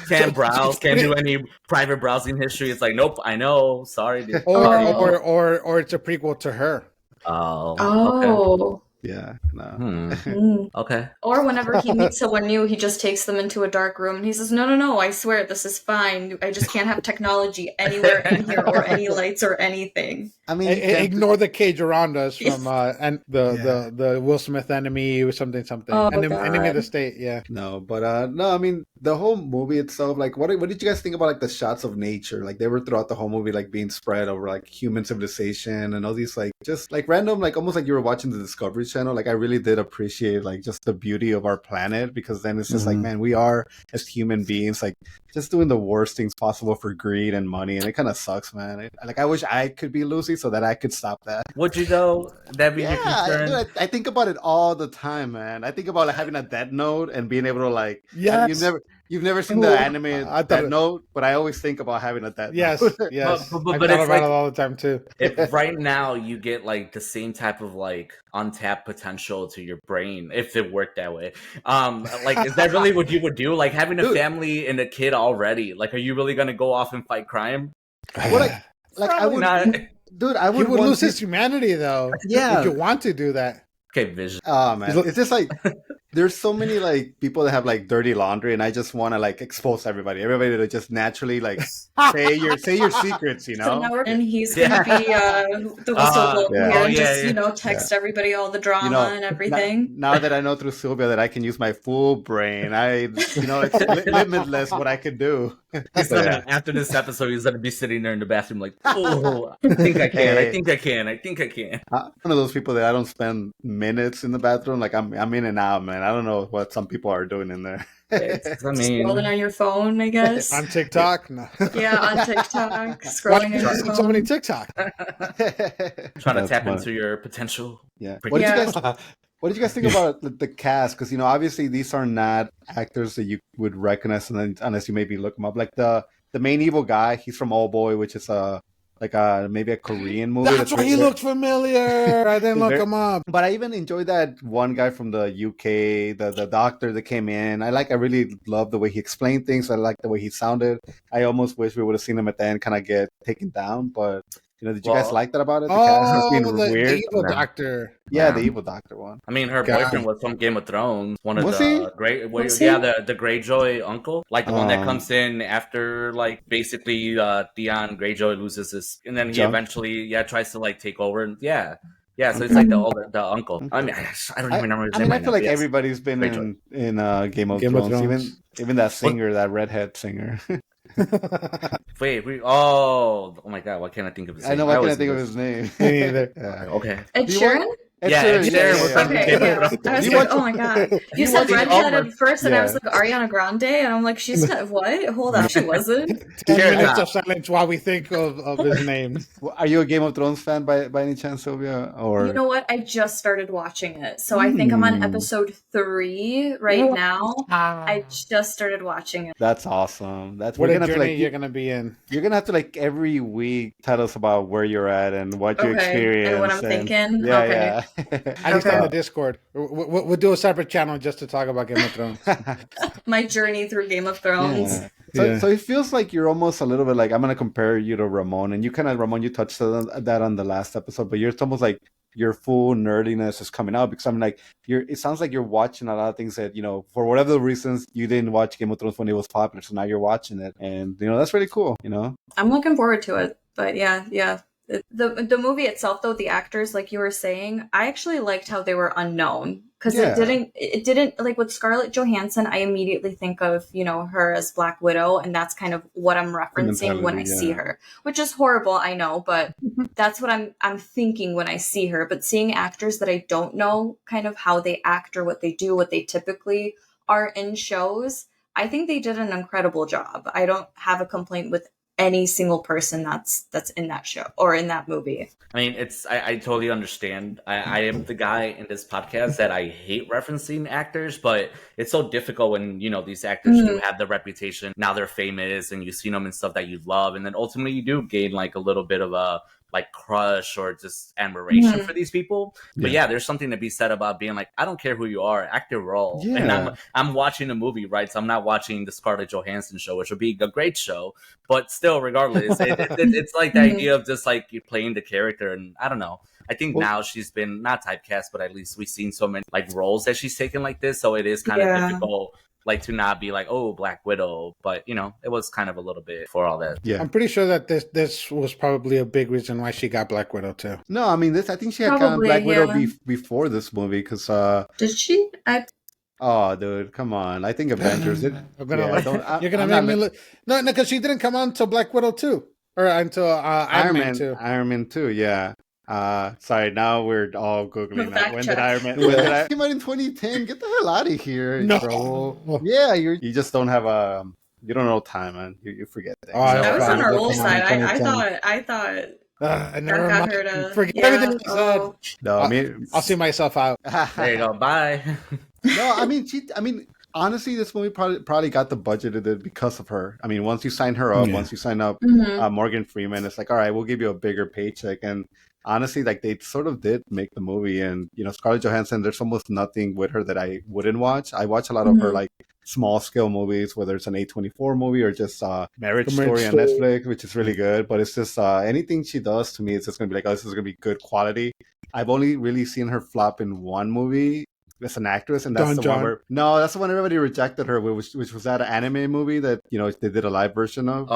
Can't browse, can't do any private browsing history. It's like, nope, I know, sorry. Dude. Or it's a prequel to her. Okay. Yeah, no. Okay. Or whenever he meets someone new, he just takes them into a dark room and he says, no, I swear this is fine. I just can't have technology anywhere in here or any lights or anything. I mean, ignore the cage around us from and the Will Smith enemy or something. Enemy of the state. Yeah. No, but no, I mean, the whole movie itself, like, what did you guys think about, like, the shots of nature? Like, they were throughout the whole movie, like, being spread over, like, human civilization and all these, like, just, like, random, like, almost like you were watching the Discovery Channel. Like, I really did appreciate, like, just the beauty of our planet, because then it's just like, man, we are, as human beings, like, just doing the worst things possible for greed and money, and it kind of sucks, man. I wish I could be Lucy so that I could stop that. Would you though? That be your concern? Dude, I think about it all the time, man. I think about, like, having a Death Note and being able to, like, You've never seen the anime Death Note, but I always think about having a Death Note. Yes. But I it's thought about it all the time too. If right now you get, like, the same type of, like, untapped potential to your brain, if it worked that way, like, is that really what you would do? Like, having a family and a kid already, like, are you really gonna go off and fight crime? I would not. Dude, I would. He would lose his humanity, though. Yeah, if you want to do that. Okay, Vision. Oh man, it's just like there's so many, like, people that have, like, dirty laundry, and I just want to, like, expose everybody to just naturally, like, say your secrets, So now and he's gonna be the whistleblower here and just text everybody all the drama and everything. Now that I know through Sylvia that I can use my full brain, it's limitless what I could do. After this episode, he's gonna be sitting there in the bathroom like, oh, I think I can. I think I can. I'm one of those people that I don't spend minutes in the bathroom. Like, I'm in and out, man. I don't know what some people are doing in there. Scrolling on your phone, I guess. On TikTok? No. Yeah, on TikTok. Scrolling on your phone. So many TikTok. Trying to tap into your potential. Yeah. What did you guys think about the cast? Because, obviously these are not actors that you would recognize unless you maybe look them up. Like, the main evil guy, he's from Old Boy, which is maybe a Korean movie. That's why he looked familiar. I didn't look him up. But I even enjoyed that one guy from the UK, the doctor that came in. I really loved the way he explained things. I liked the way he sounded. I almost wish we would have seen him at the end kind of get taken down. But, did you guys like that about it? The cast being weird. The evil doctor. Yeah, the evil doctor one. I mean, her boyfriend was from Game of Thrones. One of the the Greyjoy uncle, like the one that comes in after, like, basically Theon Greyjoy loses his, and then he eventually tries to, like, take over. And so it's like the uncle. I mean, I don't even remember his name. I feel like everybody's been in Game of Thrones. Even that singer, that redhead singer. Wait, oh my god, why can't I think of his name? I know, why can't I think of his name? Me neither. Okay. Ed Sheeran? Ed Sheeran was on Game of Thrones. I was like, oh my god. You said redhead at first, and I was like, Ariana Grande? And I'm like, she's not, what? Hold on, she wasn't? 10 minutes of silence while we think of his name. Are you a Game of Thrones fan by any chance, Sylvia? Or you know what? I just started watching it. So I think I'm on episode 3 right now. I just started watching it. That's awesome. That's what a journey you're going to be in. You're going to have to, like, every week tell us about where you're at and what you experienced. And what I'm thinking. Yeah. I just on the Discord. We'll do a separate channel just to talk about Game of Thrones. My journey through Game of Thrones. Yeah. So it feels like you're almost a little bit like, I'm going to compare you to Ramon. And you touched on that on the last episode, but you're almost like, your full nerdiness is coming out, because I'm like, it sounds like you're watching a lot of things that, you know, for whatever reasons you didn't watch Game of Thrones when it was popular, so now you're watching it, and you know, that's really cool, you know. I'm looking forward to it. But yeah. The movie itself, though, the actors, like you were saying, I actually liked how they were unknown, because it didn't like with Scarlett Johansson, I immediately think of, you know, her as Black Widow, and that's kind of what I'm referencing when I see her, which is horrible, I know, but that's what I'm thinking when I see her. But seeing actors that I don't know kind of how they act or what they do, what they typically are in shows, I think they did an incredible job. I don't have a complaint with any single person that's in that show or in that movie. I mean, I totally understand. I am the guy in this podcast that I hate referencing actors, but it's so difficult when, you know, these actors do have the reputation. Now they're famous and you've seen them and stuff that you love. And then ultimately you do gain like a little bit of a like crush or just admiration for these people. But yeah, there's something to be said about being like, I don't care who you are, act your role. And I'm watching a movie, right? So I'm not watching the Scarlett Johansson show, which would be a great show, but still, regardless, it's like the idea of just like you playing the character. And I don't know, I think now she's been not typecast, but at least we've seen so many like roles that she's taken like this, so it is kind of difficult like to not be like, oh, Black Widow, but you know, it was kind of a little bit for all that. Yeah, I'm pretty sure that this was probably a big reason why she got Black Widow too. No, I mean, I think she had kind of Black Widow before this movie, because did she? Oh, dude, come on! I think Avengers. You're gonna make me look. No, because she didn't come out until Black Widow 2, or until Iron Man 2. Iron Man 2, yeah. Sorry, now we're all googling that. When did Iron Man? When did I came out in 2010? Get the hell out of here, bro! Yeah, you just don't have you don't know time, man. You forget things. I was on our old side. I thought. I never mind. Forget everything I said. No, I mean, I'll see myself out. There you go. Bye. No, I mean, honestly, this movie probably got the budget it did because of her. I mean, once you sign her up, once you sign up Morgan Freeman, it's like, all right, we'll give you a bigger paycheck. And honestly, like they sort of did make the movie. And, you know, Scarlett Johansson, there's almost nothing with her that I wouldn't watch. I watch a lot of her like small scale movies, whether it's an A24 movie or just Marriage Story on Netflix, which is really good. But it's just anything she does to me, it's just going to be like, oh, this is going to be good quality. I've only really seen her flop in one movie as an actress, and that's one where that's the one everybody rejected her, which was that anime movie that, you know, they did a live version of.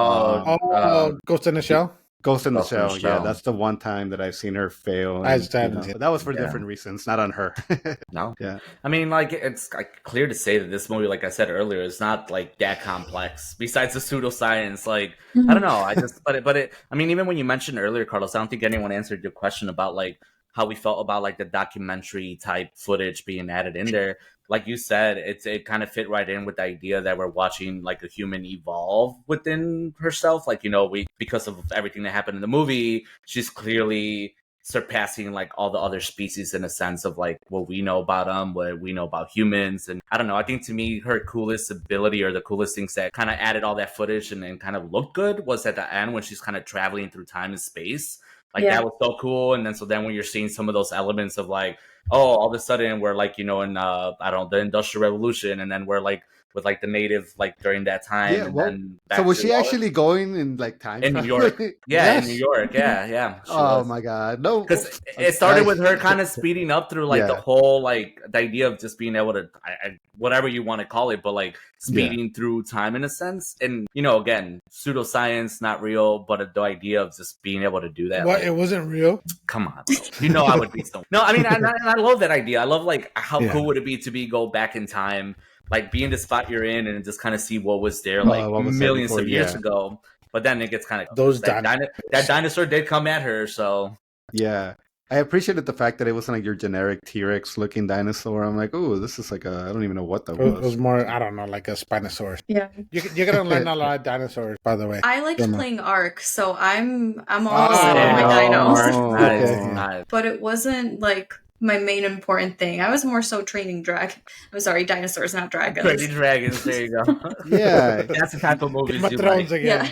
Ghost in the Shell. Ghost in the Shell, yeah, that's the one time that I've seen her fail. And, that was for different reasons, not on her. No, yeah, I mean, like it's like clear to say that this movie, like I said earlier, is not like that complex. Besides the pseudoscience, like I don't know, but it. I mean, even when you mentioned earlier, Carlos, I don't think anyone answered your question about like how we felt about like the documentary type footage being added in there. Like you said, it kind of fit right in with the idea that we're watching like a human evolve within herself. Like, you know, because of everything that happened in the movie, she's clearly surpassing like all the other species in a sense of like what we know about them, what we know about humans. And I don't know, I think to me, her coolest ability or the coolest things that kind of added all that footage and kind of looked good was at the end when she's kind of traveling through time and space. Like that was so cool. And then when you're seeing some of those elements of like, oh, all of a sudden we're like, you know, in I don't know, the Industrial Revolution, and then we're like with like the native like during that time. Yeah, and then so was she actually going in like time in New York? Yeah, in New York. Yeah. Oh my God, no! Because it started with her kind of speeding up through like the whole like the idea of just being able to whatever you want to call it, but like speeding through time in a sense. And you know, again, pseudoscience, not real, but the idea of just being able to do that. What? Like, it wasn't real? Come on, bro. You know I would be so. No, I mean, I love that idea. I love like how cool would it be to go back in time. Like be in the spot you're in and just kind of see what was there like millions of years ago. But then it gets kind of that dinosaur did come at her. So yeah, I appreciated the fact that it wasn't like your generic T-Rex looking dinosaur. I'm like, oh, this is like I don't even know what that was. It was more, I don't know, like a Spinosaurus. Yeah, you're gonna learn a lot of dinosaurs, by the way. I liked playing Ark, so I'm all set on my dinos. Okay. But it wasn't like my main important thing. I was more so training dinosaurs, not dragons. Training dragons, there you go. Yeah. That's the type of movies you like. Yeah.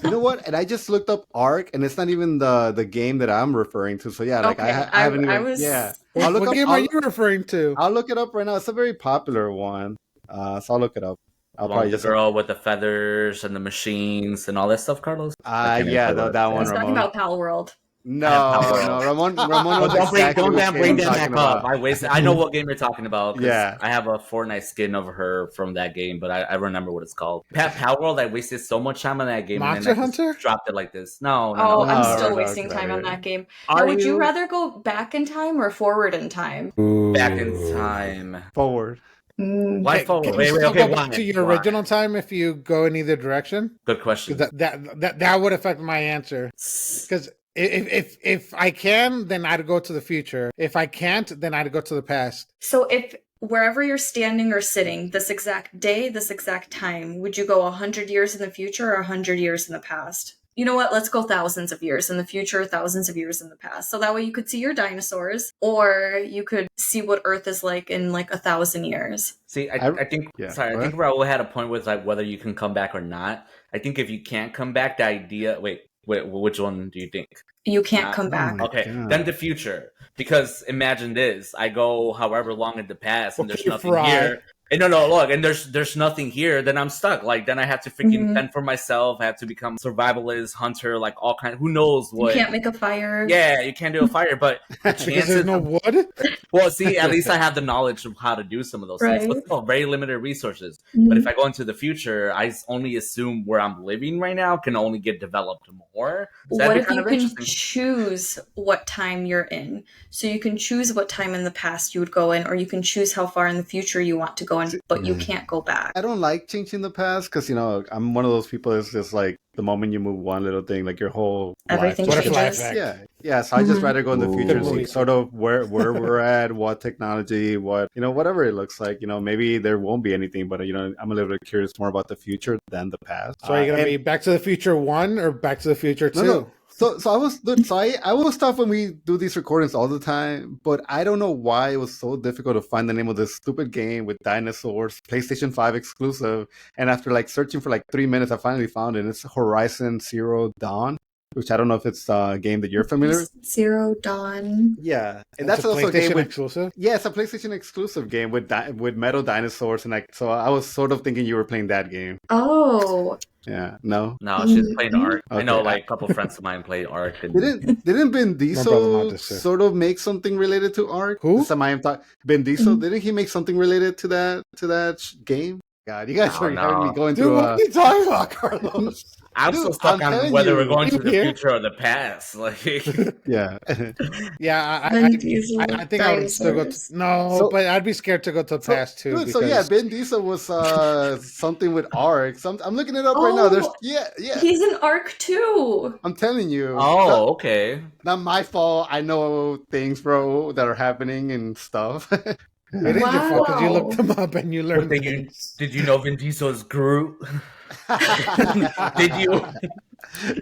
You know what? And I just looked up Ark, and it's not even the game that I'm referring to. So yeah, like I haven't even. Yeah. What game are you referring to? I'll look it up right now. It's a very popular one. So I'll look it up. I'll probably just girl with the feathers and the machines and all that stuff, Carlos. Yeah, that one. I was talking about Pal World. No, Ramon knows exactly don't which bring game I'm that talking back up. about. I wasted. I know what game you're talking about. Yeah. I have a Fortnite skin of her from that game, but I remember what it's called. Power World. I wasted so much time on that game, Monster and then I Hunter? just dropped it like this. No. I'm still no, wasting it's time not on it. that game. Now, would you rather go back in time or forward in time? Back in time? Forward. Why forward? Can Wait, you still okay, go back to your original time if you go in either direction? Good question. That would affect my answer. Because if I can, then I'd go to the future. If I can't, then I'd go to the past. So if wherever you're standing or sitting, this exact day, this exact time, would you go 100 years in the future or 100 years in the past? You know what? Let's go thousands of years in the future, thousands of years in the past. So that way you could see your dinosaurs, or you could see what Earth is like in like 1,000 years. See, I think. Yeah, Sorry, I think Raul had a point with like whether you can come back or not. I think if you can't come back, the idea. Wait, which one do you think? You can't come back. Okay, then the future. Because imagine this: I go however long in the past, and there's nothing here. And no, look, and there's nothing here. Then I'm stuck. Like then I have to freaking fend for myself. I have to become survivalist, hunter, like all kind. Who knows what? You can't make a fire. Yeah, you can't do a fire, but the chances. There's no wood. Well, see, at least I have the knowledge of how to do some of those things. But still, very limited resources. But if I go into the future, I only assume where I'm living right now can only get developed more. So what if you can choose what time you're in? So you can choose what time in the past you would go in, or you can choose how far in the future you want to go in, but you can't go back. I don't like changing the past because, I'm one of those people that's just like the moment you move one little thing, like your whole everything life. changes. Yeah. So I just rather go in the future and see sort of where we're at, what technology, what, whatever it looks like. Maybe there won't be anything, but, I'm a little bit curious more about the future than the past. So are you going to be Back to the Future 1 or Back to the Future 2? No. So I was tough when we do these recordings all the time, but I don't know why it was so difficult to find the name of this stupid game with dinosaurs, PlayStation 5 exclusive. And after like searching for like 3 minutes, I finally found it. It's Horizon Zero Dawn, which I don't know if it's a game that you're familiar with. Zero Dawn. Yeah, and that's also a game with exclusive. Yeah, it's a PlayStation exclusive game with metal dinosaurs, and so I was sort of thinking you were playing that game. Oh. Yeah, no, she's playing Ark. Okay. I know, like a couple friends of mine played Ark. And... Didn't Ben Diesel sort of make something related to Ark? Who? Ben Diesel, didn't he make something related to that game? God, you guys are having me going through. What are you talking about, Carlos? I'm still stuck on whether we're going to the future or the past. Like, yeah, I think I would still go. But I'd be scared to go to the past too. Dude, because... Ben Diesel was something with Ark. I'm looking it up right now. There's he's in Ark too. I'm telling you. Oh, okay. Not my fault. I know things, bro, that are happening and stuff. It is your fault because you looked them up and you learned things. Did you know Vin Diesel is Groot? Did you?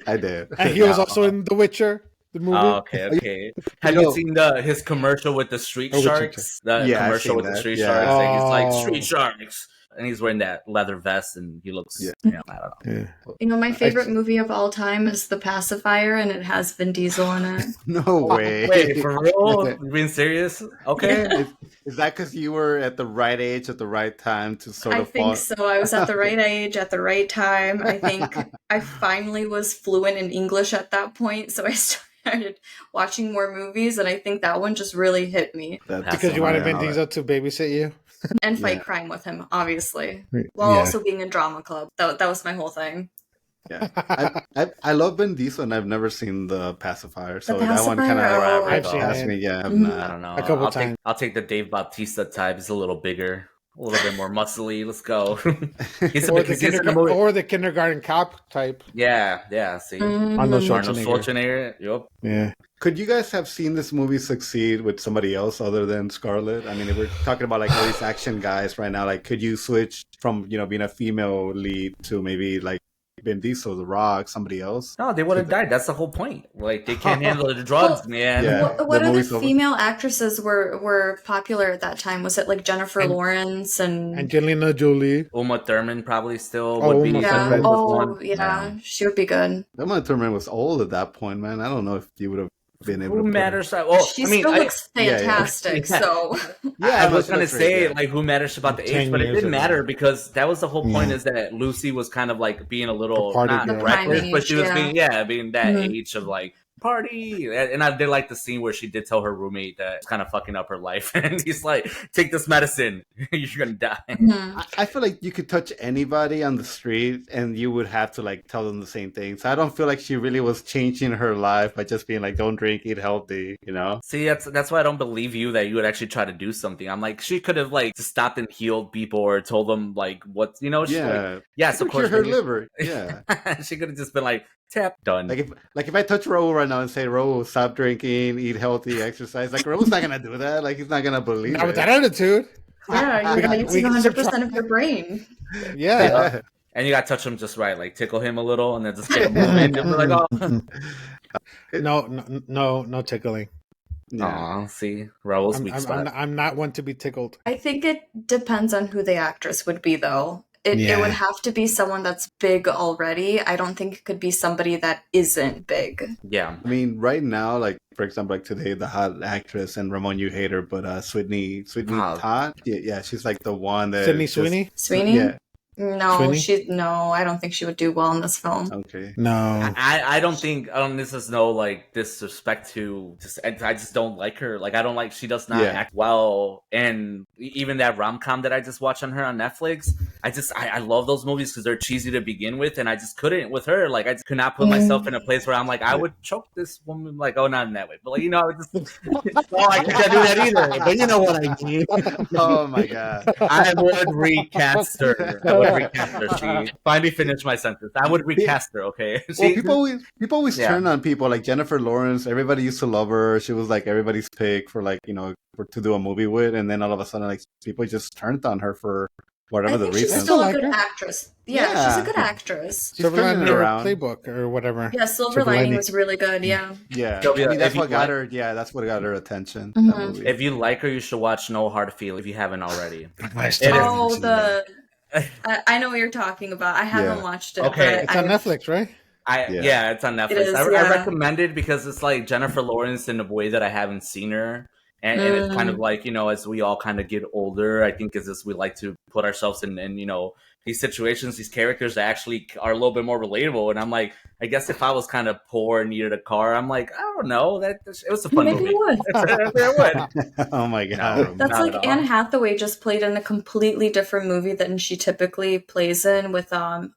I did. And he was also in The Witcher, the movie. Oh, okay. Have you seen his commercial with the street sharks? Commercial with the street sharks. And he's like, street sharks. And he's wearing that leather vest and he looks, I don't know. My favorite movie of all time is The Pacifier, and it has Vin Diesel in it. No way. Wait, for real? You're being serious? Okay. Yeah. Is that because you were at the right age at the right time to sort of I think so. I was at the right age at the right time. I think I finally was fluent in English at that point, so I started watching more movies, and I think that one just really hit me. Because you wanted Vin Diesel to babysit you? And fight crime with him, obviously. While also being in drama club. That was my whole thing. Yeah, I love Vin Diesel, and I've never seen The Pacifier, so that one kind of has me. Yeah, I don't know. A couple times. I'll take the Dave Bautista type. He's a little bigger, a little bit more muscly. Let's go. Or the kindergarten cop type. Yeah. See, Arnold Schwarzenegger. Yep. Yeah. Could you guys have seen this movie succeed with somebody else other than Scarlett? I mean, if we're talking about like all these action guys right now, like could you switch from being a female lead to maybe like Vin Diesel, The Rock, somebody else? No, they would have died. That's the whole point. Like they can't handle the drugs, man. Yeah, what other female actresses were popular at that time? Was it like Jennifer Lawrence and Angelina Jolie? Uma Thurman probably still would be. Yeah. She would be good. Uma Thurman was old at that point, man. I don't know if you would have been able who to matters? She still looks fantastic. So I was gonna say like who matters about the age, but it didn't matter because that was the whole point. Is that Lucy was kind of like being a little not reckless, but she was being that age of like party. And I did like the scene where she did tell her roommate that it's kind of fucking up her life. And he's like, take this medicine. You're going to die. Mm-hmm. I feel like you could touch anybody on the street and you would have to like tell them the same thing. So I don't feel like she really was changing her life by just being like, don't drink, eat healthy, you know? See, that's why I don't believe you that you would actually try to do something. I'm like, she could have like just stopped and healed people or told them like what, you know? Yeah. Like, yes, of course. Her liver. Yeah. She could have just been like, tap, done. Like if I touch Raul right now and say, Raul, stop drinking, eat healthy, exercise, like Raul's not gonna do that. Like he's not gonna believe Not it. with that attitude. Yeah, you're using 100% of your brain. Yeah. And you gotta touch him just right, like tickle him a little, and then just get him moving. And be like, oh, No tickling. Yeah. Aw, see, Raul's weak spot. I'm not one to be tickled. I think it depends on who the actress would be, though. It would have to be someone that's big already. I don't think it could be somebody that isn't big. Yeah. I mean, right now, like, for example, like today, the hot actress, and Ramon, you hate her, but Sweeney Todd? Yeah, she's like the one that... Sydney Sweeney? Sweeney? Yeah. No, I don't think she would do well in this film. Okay. No. I don't think, this is no, like, disrespect to, I just don't like her. Like, I don't like, she does not act well. And even that rom-com that I just watched on her on Netflix, I love those movies because they're cheesy to begin with, and I just couldn't with her. Like, I just could not put myself in a place where I'm like, I would choke this woman, like, oh, not in that way. But, like, you know, I would just, I can't do that either. But you know what I mean. Oh, my God. I would recast her. She finally finished my sentence. I would recast her, okay? Well, people always turn on people like Jennifer Lawrence. Everybody used to love her. She was like everybody's pick for like, you know, to do a movie with, and then all of a sudden like people just turned on her for whatever the reason. She's still a good actress. Yeah, she's a good actress. Silver Lining Playbook or whatever. Yeah, Silver Lining was really good. Yeah. Yeah. I mean, that's what got her. Yeah, that's what got her attention. Mm-hmm. If you like her, you should watch No Hard Feelings if you haven't already. I know what you're talking about. I haven't watched it. Okay, it's on Netflix, right? It's on Netflix. It is, I recommend it because it's like Jennifer Lawrence in a way that I haven't seen her. And it's kind of like, you know, as we all kind of get older, I think is this we like to put ourselves in, you know, these situations, these characters that actually are a little bit more relatable. And I'm like, I guess if I was kind of poor and needed a car, I'm like, I don't know. It was a fun movie. Maybe it would. Oh my God. That's like Anne Hathaway just played in a completely different movie than she typically plays in with, I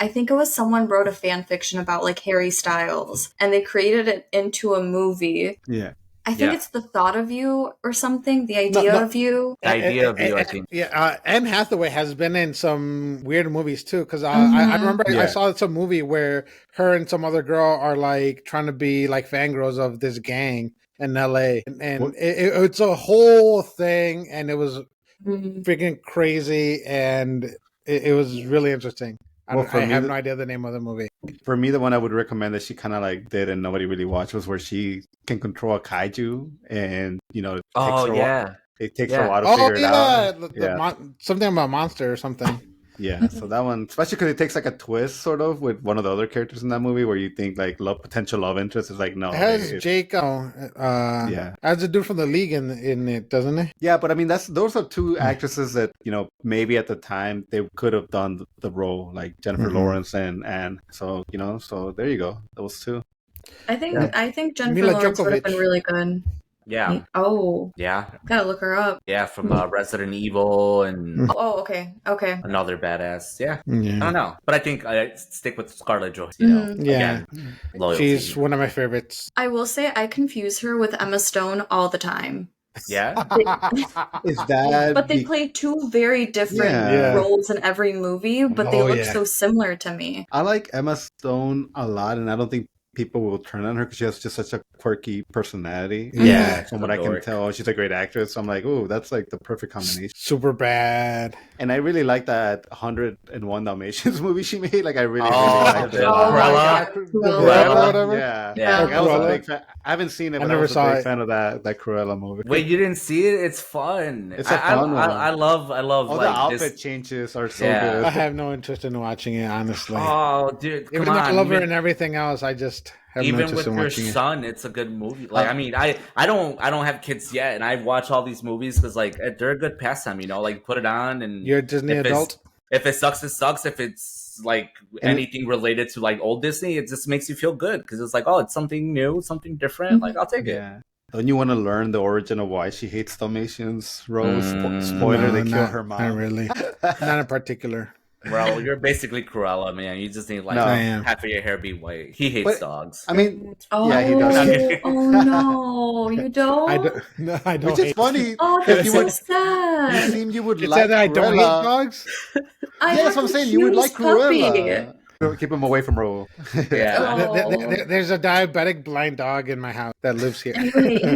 think it was someone wrote a fan fiction about like Harry Styles and they created it into a movie. Yeah. I think it's The Thought of You or something. The Idea of You. The Idea of You, I think. Yeah, Anne Hathaway has been in some weird movies too. Because I remember I saw some movie where her and some other girl are like trying to be like fangirls of this gang in LA. And it's a whole thing. And it was freaking crazy. And it was really interesting. I have no idea the name of the movie. For me, the one I would recommend that she kind of like did and nobody really watched was where she can control a kaiju and, you know, it takes her a while to figure it out. Something about monster or something. Yeah, so that one, especially because it takes like a twist sort of with one of the other characters in that movie where you think like potential love interest is like, no. It has Jake, has a dude from the League in it, doesn't it? Yeah, but I mean, those are two actresses that, you know, maybe at the time they could have done the role, like Jennifer Lawrence and so, you know, so there you go. Those two. I think Jennifer Lawrence would have been really good. Yeah. Yeah. Gotta look her up. Yeah, from Resident Evil and... Oh, okay. Another badass. Yeah. I don't know. But I think I stick with Scarlett Johansson. You know, again, loyalty. She's one of my favorites. I will say I confuse her with Emma Stone all the time. Yeah? Is that... But they play two very different roles in every movie, but they look so similar to me. I like Emma Stone a lot, and I don't think people will turn on her because she has just such a quirky personality. Yeah. From what I can tell, she's a great actress. So I'm like, oh, that's like the perfect combination. Super bad. And I really like that 101 Dalmatians movie she made. Like, I really liked it. Cruella, whatever. Yeah. Like, I was a big fan. I haven't seen it, but I was a big fan of that Cruella movie. Wait, you didn't see it? It's fun. It's a fun one. I love all the outfit changes are so good. I have no interest in watching it, honestly. Oh, dude, even though I love her and everything else, I just have even no interest with in your watching son, it's a good movie. Like, I mean, I don't have kids yet, and I watch all these movies because like they're a good pastime. You know, like put it on and you're a Disney adult. If it sucks, it sucks. If it's like anything related to like old Disney, it just makes you feel good because it's like, oh, it's something new, something different. Like, I'll take it. Don't you want to learn the origin of why she hates Dalmatians, Rose? Spoiler, they kill her mom. Not really. Not in particular. Bro, you're basically Cruella, man. You just need like half of your hair be white. He hates dogs. I mean, he does. Oh no, you don't? I don't. Which is funny. Oh, that's so sad. You seem you would It like said that I don't hate Cruella. dogs? That's what I'm saying. You would like Cruella. Keep him away from Ro. There's a diabetic blind dog in my house that lives here. You hate him?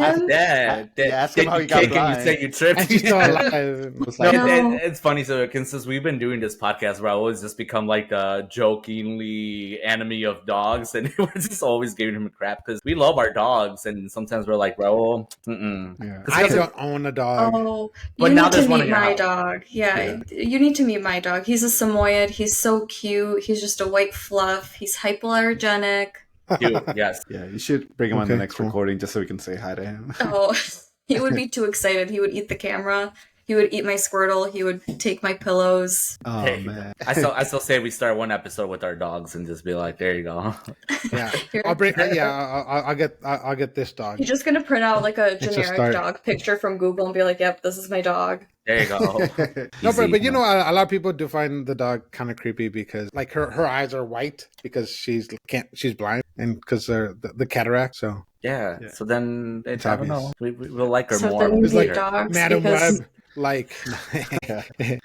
Ask him how he got blind. You say you tripped. And he's still alive. It's funny. So since we've been doing this podcast, Raul has just become like the jokingly enemy of dogs, and we're just always giving him crap because we love our dogs, and sometimes we're like, Raul, I don't own a dog. Oh, you need to meet my dog. Yeah, you need to meet my dog. He's a Samoyed. He's so cute. He's just a white fluff. He's hypoallergenic. Dude, yes. Yeah, you should bring him on the next recording just so we can say hi to him. Oh, he would be too excited. He would eat the camera. He would eat my Squirtle. He would take my pillows. Oh man! I still say we start one episode with our dogs and just be like, there you go. Yeah, I'll bring. I'll get this dog. You're just gonna print out like a generic dog picture from Google and be like, "Yep, this is my dog." There you go. No, but you know, a lot of people do find the dog kind of creepy because like her eyes are white because she's blind and because they're the cataract. So yeah. So then I don't know. We'll like her more. Then it's like dogs Madam Web. Like,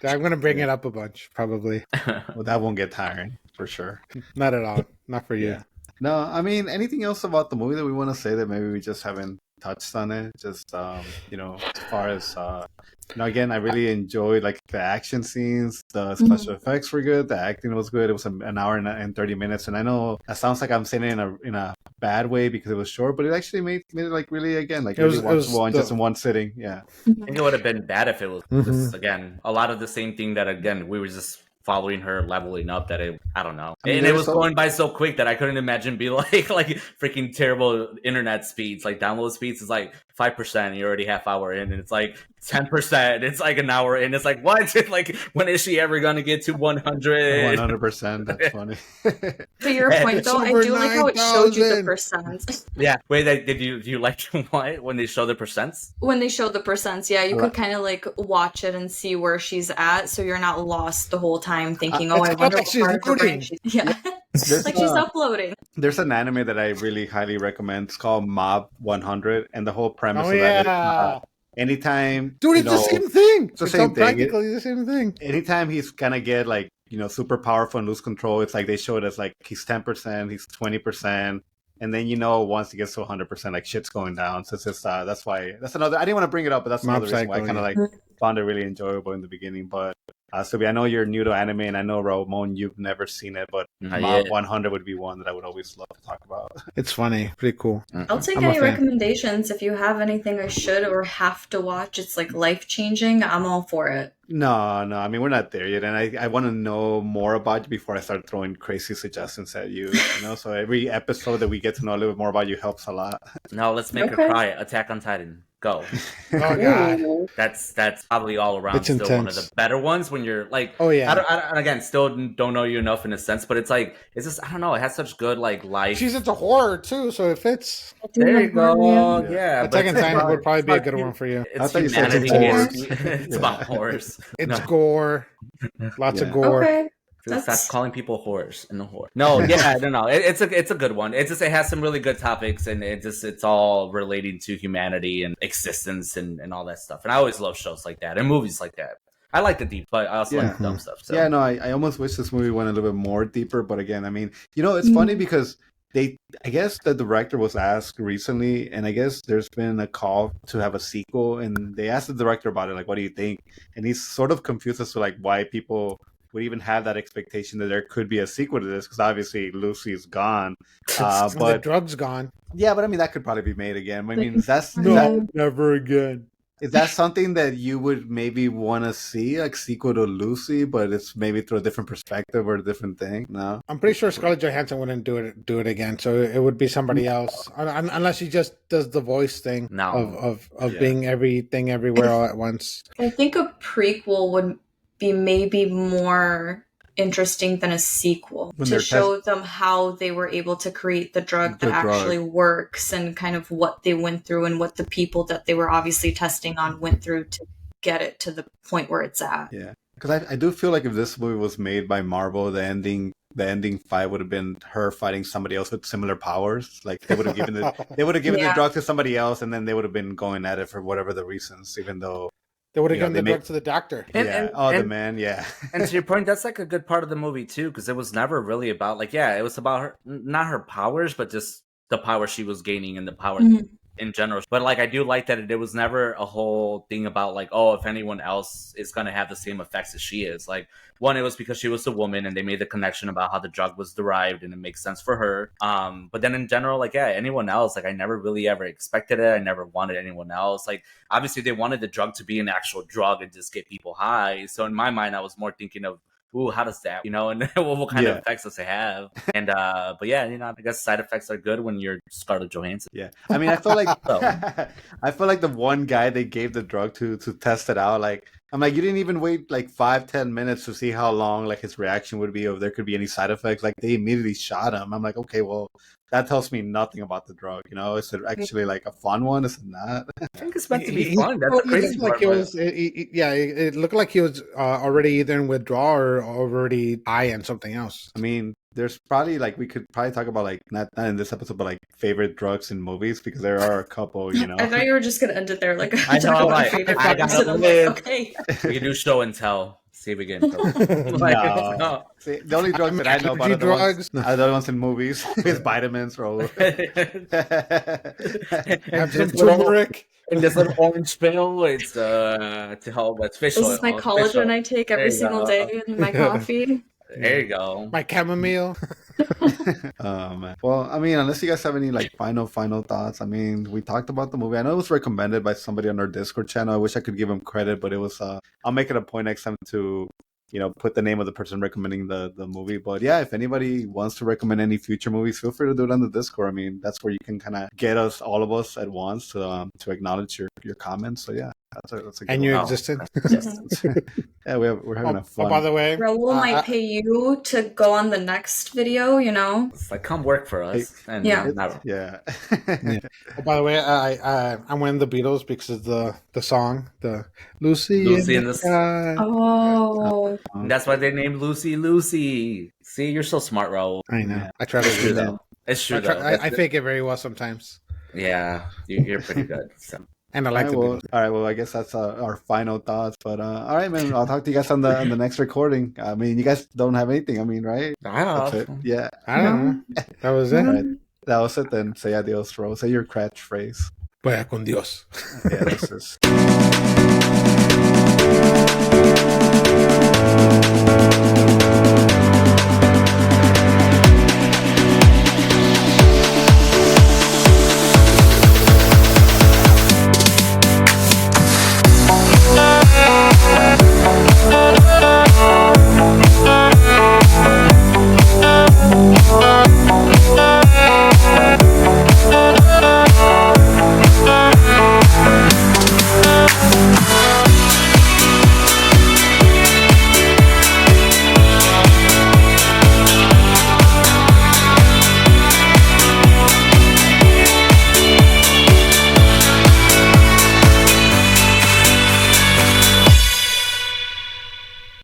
I'm gonna bring it up a bunch, probably. Well, that won't get tiring for sure. Not at all. Not for you. Yeah. No, I mean, anything else about the movie that we want to say that maybe we just haven't touched on it? Just as far as again, I really enjoyed like the action scenes. The special effects were good. The acting was good. It was an hour and 30 minutes, and I know that sounds like I'm saying it in a bad way because it was short, but it actually made it like really really watchable just in one sitting. Yeah, I think it would have been bad if it was just, again, a lot of the same thing that again we were just following her leveling up that I don't know. And it was going by so quick that I couldn't imagine be like freaking terrible internet speeds, like download speeds is like 5%, you're already half hour in, and it's like 10%, it's like an hour in. It's like, what? Like, when is she ever gonna get to 100? 100%. That's funny. To your point, though, I do like how it showed you the percents. Yeah. Wait, do you like what when they show the percents? When they showed the percents, yeah, you could kind of like watch it and see where she's at, so you're not lost the whole time thinking, I wonder what part of her brain she's. Yeah. Like she's uploading. There's an anime that I really highly recommend. It's called Mob 100, and the whole premise of that is anytime, dude, it's the same thing. It's the same thing. Practically the same thing. Anytime he's gonna get like super powerful and lose control, it's like they show it as like he's 10%, he's 20%, and then once he gets to 100%, like shit's going down. So it's just that's another. I didn't want to bring it up, but that's another reason why I kind of like found it really enjoyable in the beginning, but. Sylvia, I know you're new to anime, and I know, Ramon, you've never seen it, but Mob 100 would be one that I would always love to talk about. It's funny. Pretty cool. I'll take any recommendations. If you have anything I should or have to watch, it's like life-changing, I'm all for it. No. I mean, we're not there yet, and I want to know more about you before I start throwing crazy suggestions at you. So every episode that we get to know a little bit more about you helps a lot. No, let's make her cry. Attack on Titan. Go. Oh god, that's probably all around it's still intense. One of the better ones when you're like, I again still don't know you enough in a sense, but it's like it's just I don't know. It has such good like life. She's into horror too, so it fits. There you go. Yeah, Attack on Titan would probably be a good one for you. It's humanity. It's about horrors. It's gore. Lots of gore. Okay. Stop calling people whores in the whore. No, I don't know. It's a good one. It has some really good topics, and it's all relating to humanity and existence and all that stuff. And I always love shows like that and movies like that. I like the deep, but I also like the dumb stuff. So. Yeah, no, I almost wish this movie went a little bit more deeper. But again, I mean, it's funny because I guess the director was asked recently, and I guess there's been a call to have a sequel, and they asked the director about it, like, what do you think? And he's sort of confused as to like why people would even have that expectation that there could be a sequel to this, because obviously Lucy's gone, but the drug's gone. Yeah, but I mean that could probably be made again. I mean, never again. Is that something that you would maybe want to see, like sequel to Lucy, but it's maybe through a different perspective or a different thing? No, I'm pretty sure Scarlett Johansson wouldn't do it again. So it would be somebody else, unless she just does the voice thing of being everything everywhere all at once. I think a prequel would be maybe more interesting than a sequel When to they're show them how they were able to create the drug that actually works and kind of what they went through and what the people that they were obviously testing on went through to get it to the point where it's at. Yeah, because I do feel like if this movie was made by Marvel, the ending fight would have been her fighting somebody else with similar powers. Like they would have given the drug to somebody else, and then they would have been going at it for whatever the reasons, even though they would have given the drug to the doctor. The man, yeah. And to your point, that's like a good part of the movie too, because it was never really about it was about her, not her powers, but just the power she was gaining and the power in general. But like I do like that it was never a whole thing about like, oh, if anyone else is gonna have the same effects as she is. Like one, it was because she was a woman and they made the connection about how the drug was derived and it makes sense for her. But then in general, like anyone else, like I never really ever expected it. I never wanted anyone else. Like obviously they wanted the drug to be an actual drug and just get people high. So in my mind I was more thinking of, ooh, how does that, and what kind of effects does it have? And but yeah, I guess side effects are good when you're Scarlett Johansson. Yeah, I mean, I feel like I feel like the one guy they gave the drug to test it out, like I'm like, you didn't even wait like 5-10 minutes to see how long like his reaction would be, or if there could be any side effects. Like they immediately shot him. I'm like, okay, well, that tells me nothing about the drug. Is it actually like a fun one? Is it not? I think it's meant to be fun. That's the crazy part. It looked like he was already either in withdrawal or already high on something else. I mean, there's probably like we could probably talk about like not in this episode, but like favorite drugs in movies, because there are a couple. I thought you were just gonna end it there. Like I know, like I gotta live. Okay, we can do show and tell. See if we can. No. See, the only drugs that I know about are the only ones in movies. Is vitamins, bro. Have some turmeric. And this little orange pill, it's to help with fish oil. This is my collagen I take every single day in my coffee. There you go. My chamomile. Man. Well, I mean, unless you guys have any like final thoughts. I mean, we talked about the movie. I know it was recommended by somebody on our Discord channel. I wish I could give him credit, but it was I'll make it a point next time to put the name of the person recommending the movie. But yeah, if anybody wants to recommend any future movies, feel free to do it on the Discord. I mean, that's where you can kind of get all of us at once to acknowledge your comments. So yeah, that's a good and your existence. Yeah, we're having a fun. Oh, by the way, Raul might pay you to go on the next video. It's like, come work for us. And yeah. Oh, by the way, I'm wearing the Beatles because of the song, the Lucy in the Sky. Oh. That's why they named Lucy. See, you're so smart, Raul. I know. I try to do that. It's true, though. I fake it very well sometimes. Yeah, you're pretty good. So. And I like to all right, well, I guess that's our final thoughts. But all right, man, I'll talk to you guys on the next recording. I mean, you guys don't have anything, I mean, right? That's it. Yeah. I don't know. That was it. Right. That was it then. Say adios, Ro. Say your catchphrase. Vaya con Dios. Yeah, that's it.